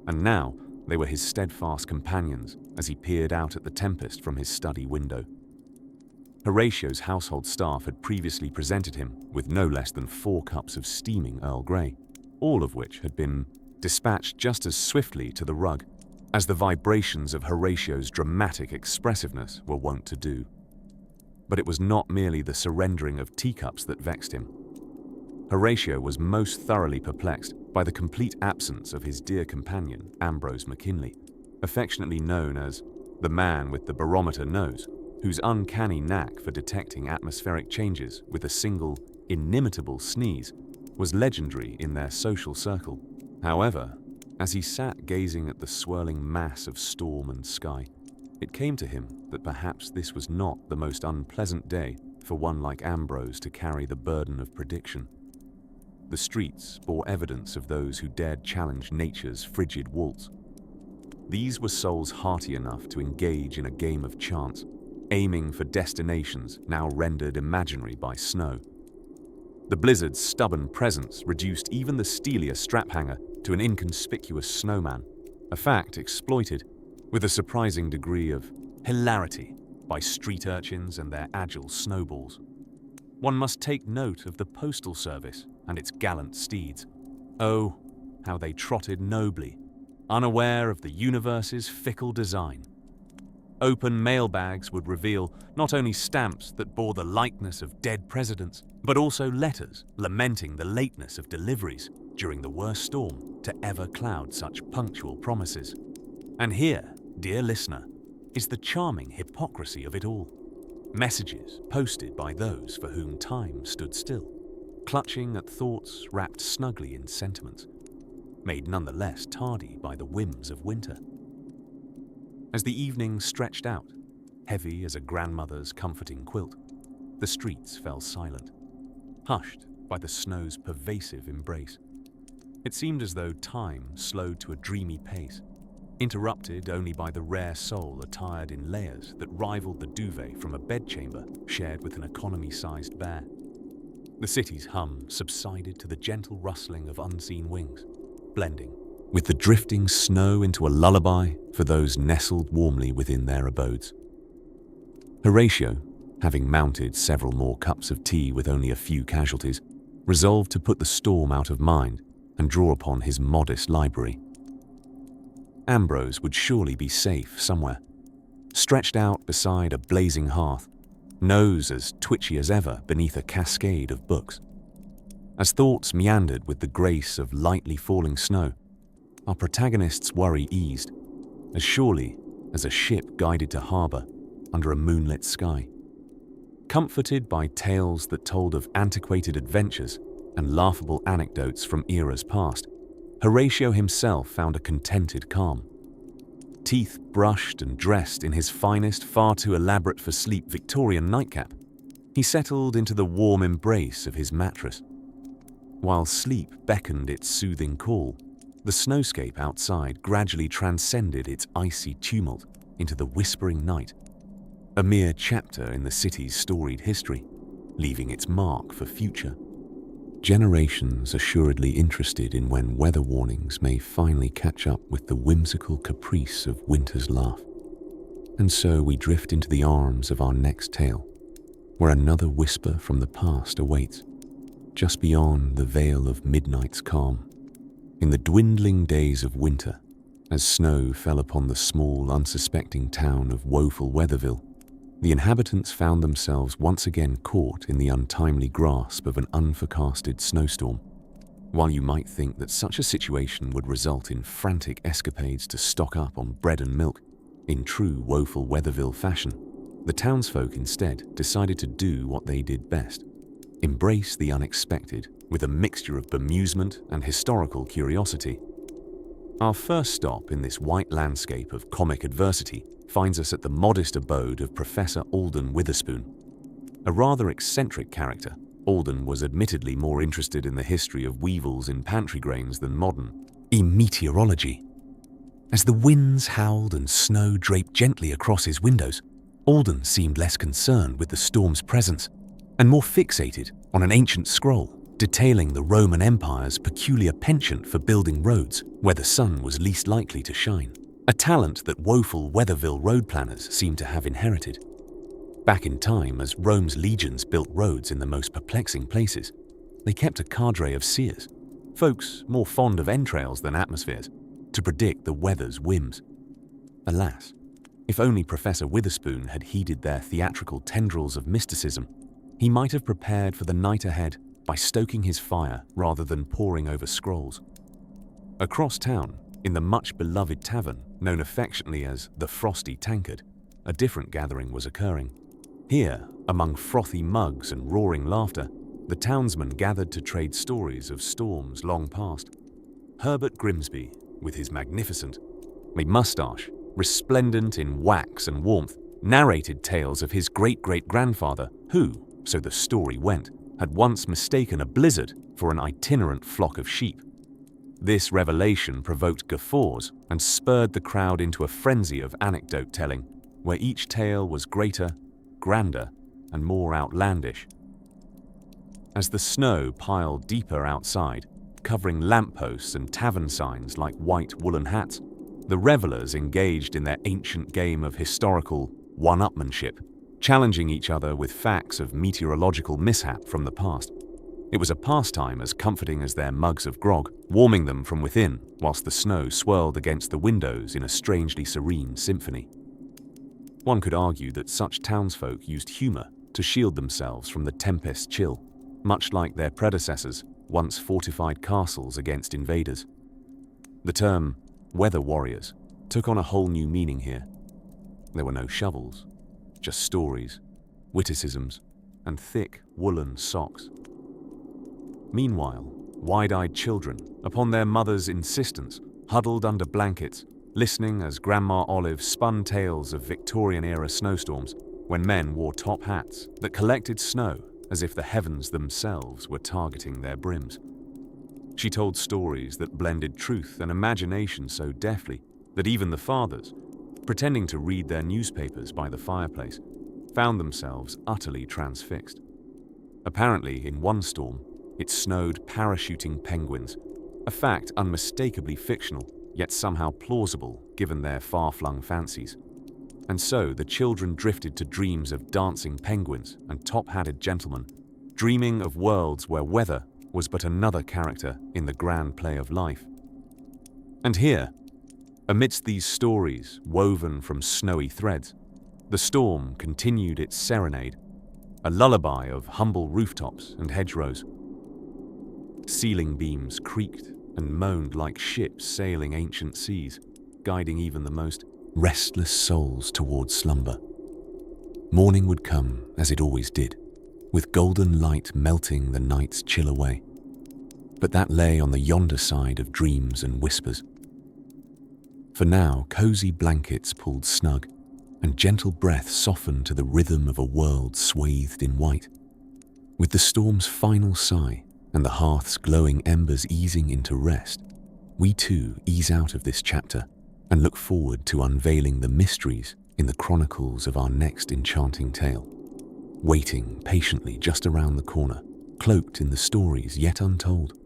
and now they were his steadfast companions as he peered out at the tempest from his study window. Horatio's household staff had previously presented him with no less than 4 cups of steaming Earl Grey, all of which had been dispatched just as swiftly to the rug as the vibrations of Horatio's dramatic expressiveness were wont to do. But it was not merely the surrendering of teacups that vexed him. Horatio was most thoroughly perplexed by the complete absence of his dear companion, Ambrose McKinley, affectionately known as the man with the barometer nose, whose uncanny knack for detecting atmospheric changes with a single, inimitable sneeze was legendary in their social circle. However, as he sat gazing at the swirling mass of storm and sky, it came to him that perhaps this was not the most unpleasant day for one like Ambrose to carry the burden of prediction. The streets bore evidence of those who dared challenge nature's frigid waltz. These were souls hearty enough to engage in a game of chance, aiming for destinations now rendered imaginary by snow. The blizzard's stubborn presence reduced even the steelier strap-hanger to an inconspicuous snowman, a fact exploited with a surprising degree of hilarity by street urchins and their agile snowballs. One must take note of the postal service and its gallant steeds. Oh, how they trotted nobly, unaware of the universe's fickle design. Open mailbags would reveal not only stamps that bore the likeness of dead presidents, but also letters lamenting the lateness of deliveries during the worst storm to ever cloud such punctual promises. And here, dear listener, is the charming hypocrisy of it all. Messages posted by those for whom time stood still, clutching at thoughts wrapped snugly in sentiments, made nonetheless tardy by the whims of winter. As the evening stretched out, heavy as a grandmother's comforting quilt, the streets fell silent, hushed by the snow's pervasive embrace. It seemed as though time slowed to a dreamy pace, interrupted only by the rare soul attired in layers that rivaled the duvet from a bedchamber shared with an economy-sized bear. The city's hum subsided to the gentle rustling of unseen wings, blending with the drifting snow into a lullaby for those nestled warmly within their abodes. Horatio, having mounted several more cups of tea with only a few casualties, resolved to put the storm out of mind and draw upon his modest library. Ambrose would surely be safe somewhere, stretched out beside a blazing hearth, nose as twitchy as ever beneath a cascade of books. As thoughts meandered with the grace of lightly falling snow, our protagonist's worry eased, as surely as a ship guided to harbor under a moonlit sky. Comforted by tales that told of antiquated adventures and laughable anecdotes from eras past, Horatio himself found a contented calm. Teeth brushed and dressed in his finest, far too elaborate for sleep Victorian nightcap, he settled into the warm embrace of his mattress. While sleep beckoned its soothing call, the snowscape outside gradually transcended its icy tumult into the whispering night, a mere chapter in the city's storied history, leaving its mark for future generations assuredly interested in when weather warnings may finally catch up with the whimsical caprice of winter's laugh. And so we drift into the arms of our next tale, where another whisper from the past awaits, just beyond the veil of midnight's calm, in the dwindling days of winter, As snow fell upon the small, unsuspecting town of woeful Weatherville, the inhabitants found themselves once again caught in the untimely grasp of an unforecasted snowstorm. While you might think that such a situation would result in frantic escapades to stock up on bread and milk, in true woeful Weatherville fashion, the townsfolk instead decided to do what they did best: embrace the unexpected with a mixture of bemusement and historical curiosity. Our first stop in this white landscape of comic adversity finds us at the modest abode of Professor Alden Witherspoon. A rather eccentric character, Alden was admittedly more interested in the history of weevils in pantry grains than modern meteorology. As the winds howled and snow draped gently across his windows, Alden seemed less concerned with the storm's presence and more fixated on an ancient scroll detailing the Roman Empire's peculiar penchant for building roads where the sun was least likely to shine, a talent that woeful Weatherville road planners seem to have inherited. Back in time, as Rome's legions built roads in the most perplexing places, they kept a cadre of seers, folks more fond of entrails than atmospheres, to predict the weather's whims. Alas, if only Professor Witherspoon had heeded their theatrical tendrils of mysticism, he might have prepared for the night ahead by stoking his fire rather than poring over scrolls. Across town, in the much-beloved tavern known affectionately as the Frosty Tankard, a different gathering was occurring. Here, among frothy mugs and roaring laughter, the townsmen gathered to trade stories of storms long past. Herbert Grimsby, with his magnificent moustache, resplendent in wax and warmth, narrated tales of his great-great-grandfather who, so the story went, had once mistaken a blizzard for an itinerant flock of sheep. This revelation provoked guffaws and spurred the crowd into a frenzy of anecdote-telling, where each tale was greater, grander, and more outlandish. As the snow piled deeper outside, covering lampposts and tavern signs like white woolen hats, the revelers engaged in their ancient game of historical one-upmanship, challenging each other with facts of meteorological mishap from the past. It was a pastime as comforting as their mugs of grog, warming them from within whilst the snow swirled against the windows in a strangely serene symphony. One could argue that such townsfolk used humour to shield themselves from the tempest's chill, much like their predecessors once fortified castles against invaders. The term weather warriors took on a whole new meaning here. There were no shovels, just stories, witticisms, and thick woolen socks. Meanwhile, wide-eyed children, upon their mother's insistence, huddled under blankets, listening as Grandma Olive spun tales of Victorian-era snowstorms when men wore top hats that collected snow as if the heavens themselves were targeting their brims. She told stories that blended truth and imagination so deftly that even the fathers, pretending to read their newspapers by the fireplace, found themselves utterly transfixed. Apparently, in one storm, it snowed parachuting penguins, a fact unmistakably fictional, yet somehow plausible given their far-flung fancies. And so the children drifted to dreams of dancing penguins and top-hatted gentlemen, dreaming of worlds where weather was but another character in the grand play of life. And here, amidst these stories woven from snowy threads, the storm continued its serenade, a lullaby of humble rooftops and hedgerows. Ceiling beams creaked and moaned like ships sailing ancient seas, guiding even the most restless souls towards slumber. Morning would come, as it always did, with golden light melting the night's chill away. But that lay on the yonder side of dreams and whispers. For now, cozy blankets pulled snug, and gentle breath softened to the rhythm of a world swathed in white. With the storm's final sigh and the hearth's glowing embers easing into rest, we too ease out of this chapter and look forward to unveiling the mysteries in the chronicles of our next enchanting tale, waiting patiently just around the corner, cloaked in the stories yet untold.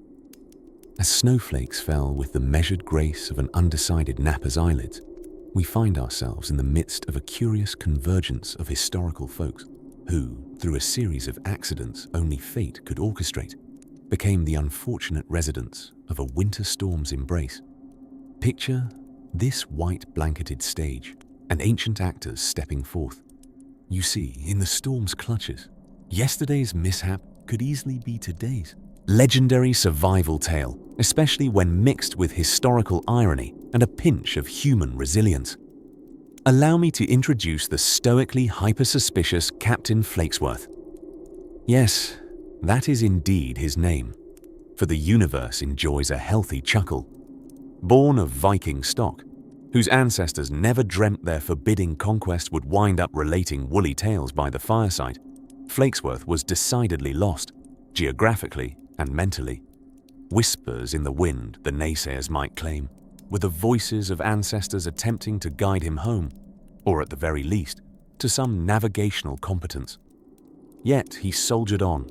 As snowflakes fell with the measured grace of an undecided napper's eyelids, we find ourselves in the midst of a curious convergence of historical folks who, through a series of accidents only fate could orchestrate, became the unfortunate residents of a winter storm's embrace. Picture This white blanketed stage, and ancient actors stepping forth. You see, in the storm's clutches, yesterday's mishap could easily be today's. Legendary survival tale, especially when mixed with historical irony and a pinch of human resilience. Allow me to introduce the stoically hyper-suspicious Captain Flakesworth. Yes, that is indeed his name, for the universe enjoys a healthy chuckle. Born of Viking stock, whose ancestors never dreamt their forbidding conquest would wind up relating woolly tales by the fireside, Flakesworth was decidedly lost, geographically and mentally. Whispers in the wind, the naysayers might claim, were the voices of ancestors attempting to guide him home, or at the very least, to some navigational competence. Yet he soldiered on,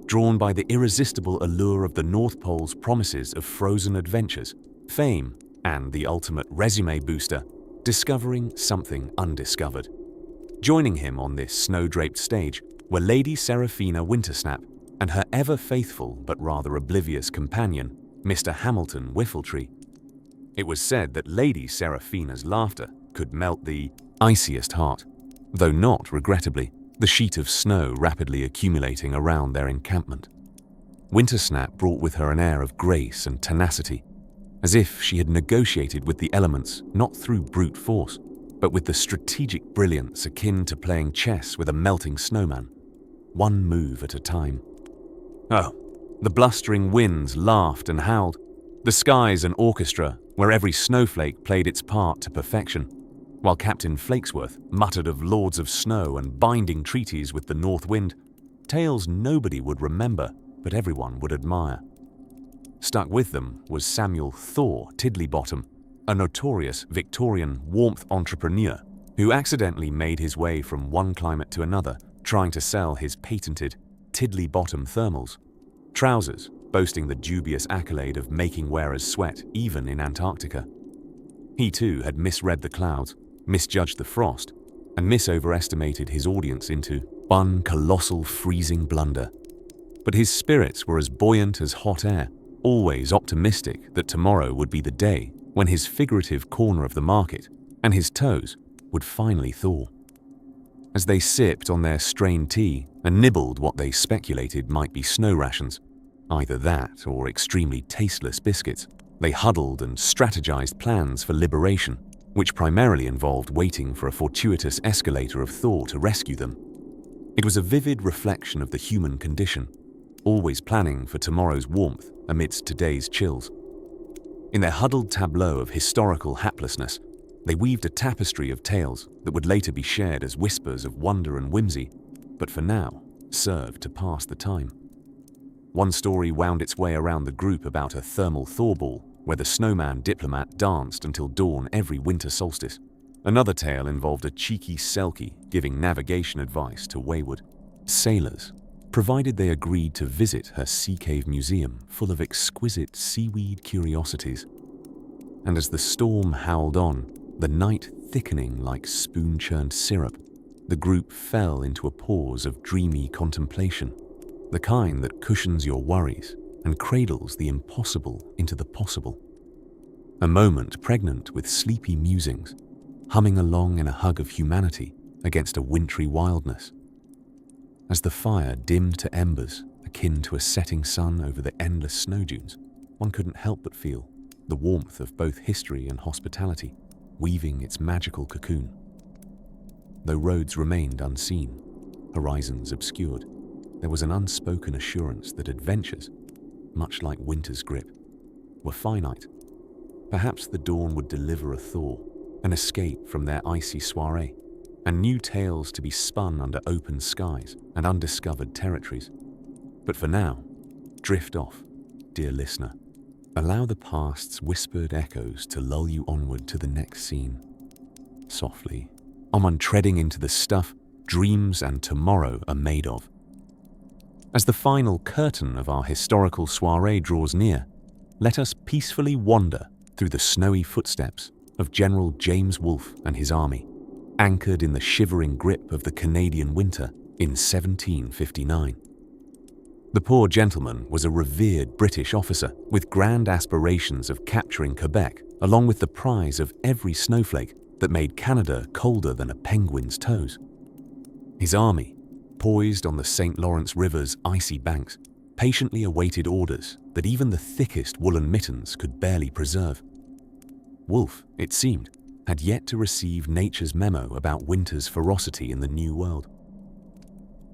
drawn by the irresistible allure of the North Pole's promises of frozen adventures, fame, and the ultimate resume booster, discovering something undiscovered. Joining him on this snow-draped stage were Lady Seraphina Wintersnap and her ever-faithful but rather oblivious companion, Mr. Hamilton Whiffletree. It was said that Lady Seraphina's laughter could melt the iciest heart, though not, regrettably, the sheet of snow rapidly accumulating around their encampment. Wintersnap brought with her an air of grace and tenacity, as if she had negotiated with the elements not through brute force, but with the strategic brilliance akin to playing chess with a melting snowman, one move at a time. Oh, the blustering winds laughed and howled, the skies an orchestra where every snowflake played its part to perfection, while Captain Flakesworth muttered of lords of snow and binding treaties with the north wind, tales nobody would remember but everyone would admire. Stuck with them was Samuel Thor Tiddlybottom, a notorious Victorian warmth entrepreneur who accidentally made his way from one climate to another trying to sell his patented Tiddlybottom thermals, trousers boasting the dubious accolade of making wearers sweat even in Antarctica. He too had misread the clouds, misjudged the frost, and misoverestimated his audience into one colossal freezing blunder. But his spirits were as buoyant as hot air, always optimistic that tomorrow would be the day when his figurative corner of the market and his toes would finally thaw. As they sipped on their strained tea and nibbled what they speculated might be snow rations, either that or extremely tasteless biscuits, they huddled and strategized plans for liberation, which primarily involved waiting for a fortuitous escalator of Thor to rescue them. It was a vivid reflection of the human condition, always planning for tomorrow's warmth amidst today's chills. In their huddled tableau of historical haplessness, they weaved a tapestry of tales that would later be shared as whispers of wonder and whimsy, but for now served to pass the time. One story wound its way around the group about a thermal Thor ball where the snowman diplomat danced until dawn every winter solstice. Another tale involved a cheeky Selkie giving navigation advice to wayward sailors, provided they agreed to visit her sea cave museum full of exquisite seaweed curiosities. And as the storm howled on, the night thickening like spoon-churned syrup, the group fell into a pause of dreamy contemplation, the kind that cushions your worries and cradles the impossible into the possible. A moment pregnant with sleepy musings, humming along in a hug of humanity against a wintry wildness. As the fire dimmed to embers akin to a setting sun over the endless snow dunes, one couldn't help but feel the warmth of both history and hospitality weaving its magical cocoon. Though roads remained unseen, horizons obscured, there was an unspoken assurance that adventures, much like winter's grip, were finite. Perhaps the dawn would deliver a thaw, an escape from their icy soiree, and new tales to be spun under open skies and undiscovered territories. But for now, drift off, dear listener. Allow the past's whispered echoes to lull you onward to the next scene. Softly, on treading into the stuff dreams and tomorrow are made of. As the final curtain of our historical soiree draws near, let us peacefully wander through the snowy footsteps of General James Wolfe and his army, anchored in the shivering grip of the Canadian winter in 1759. The poor gentleman was a revered British officer with grand aspirations of capturing Quebec along with the prize of every snowflake that made Canada colder than a penguin's toes. His army, poised on the St. Lawrence River's icy banks, patiently awaited orders that even the thickest woolen mittens could barely preserve. Wolfe, it seemed, had yet to receive nature's memo about winter's ferocity in the New World.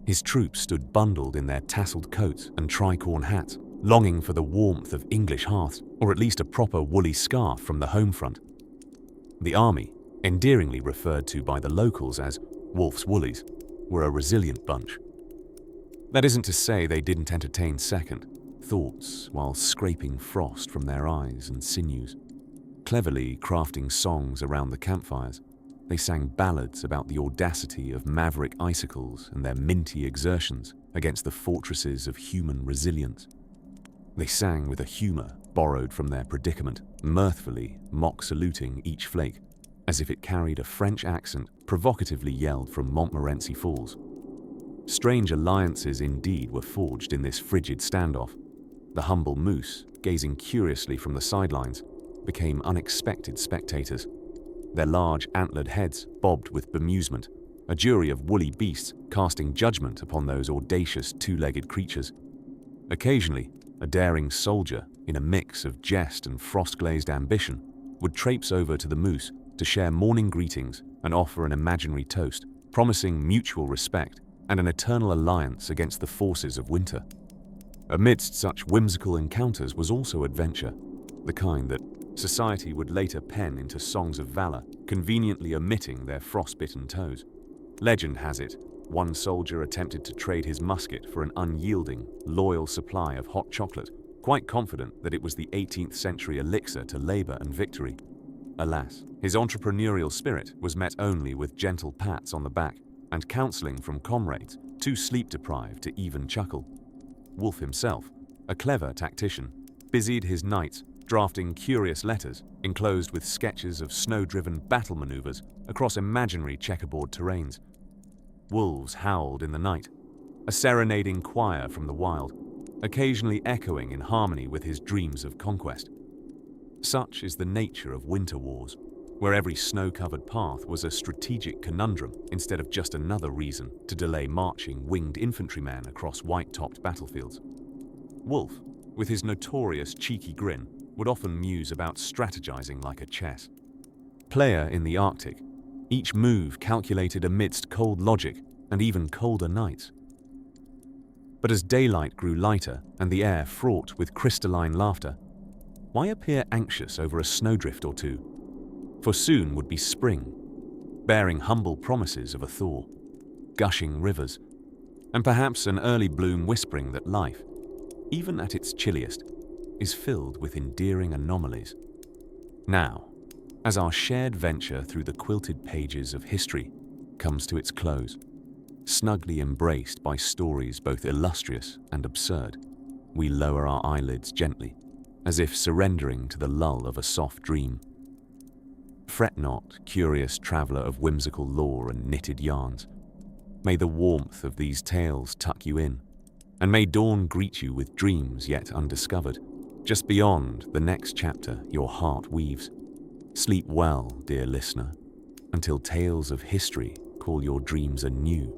His troops stood bundled in their tasseled coats and tricorn hats, longing for the warmth of English hearths, or at least a proper woolly scarf from the home front. The army, endearingly referred to by the locals as Wolfe's Woolies, were a resilient bunch. That isn't to say they didn't entertain second thoughts while scraping frost from their eyes and sinews. Cleverly crafting songs around the campfires, they sang ballads about the audacity of maverick icicles and their minty exertions against the fortresses of human resilience. They sang with a humor borrowed from their predicament, mirthfully mock-saluting each flake, as if it carried a French accent provocatively yelled from Montmorency Falls. Strange alliances indeed were forged in this frigid standoff. The humble moose, gazing curiously from the sidelines, became unexpected spectators. Their large antlered heads bobbed with bemusement, a jury of woolly beasts casting judgment upon those audacious two-legged creatures. Occasionally, a daring soldier, in a mix of jest and frost-glazed ambition, would traipse over to the moose to share morning greetings and offer an imaginary toast, promising mutual respect and an eternal alliance against the forces of winter. Amidst such whimsical encounters was also adventure, the kind that society would later pen into songs of valor, conveniently omitting their frost-bitten toes. Legend has it, one soldier attempted to trade his musket for an unyielding, loyal supply of hot chocolate, quite confident that it was the 18th century elixir to labor and victory. Alas, his entrepreneurial spirit was met only with gentle pats on the back and counseling from comrades, too sleep-deprived to even chuckle. Wolfe himself, a clever tactician, busied his nights drafting curious letters enclosed with sketches of snow-driven battle maneuvers across imaginary checkerboard terrains. Wolves howled in the night, a serenading choir from the wild, occasionally echoing in harmony with his dreams of conquest. Such is the nature of winter wars, where every snow-covered path was a strategic conundrum instead of just another reason to delay marching winged infantrymen across white-topped battlefields. Wolfe, with his notorious cheeky grin, would often muse about strategizing like a chess. Player in the Arctic, each move calculated amidst cold logic and even colder nights. But as daylight grew lighter and the air fraught with crystalline laughter, why appear anxious over a snowdrift or two? For soon would be spring, bearing humble promises of a thaw, gushing rivers, and perhaps an early bloom whispering that life, even at its chilliest, is filled with endearing anomalies. Now, as our shared venture through the quilted pages of history comes to its close, snugly embraced by stories both illustrious and absurd, we lower our eyelids gently, as if surrendering to the lull of a soft dream. Fret not, curious traveller of whimsical lore and knitted yarns. May the warmth of these tales tuck you in, and may dawn greet you with dreams yet undiscovered, just beyond the next chapter your heart weaves. Sleep well, dear listener, until tales of history call your dreams anew.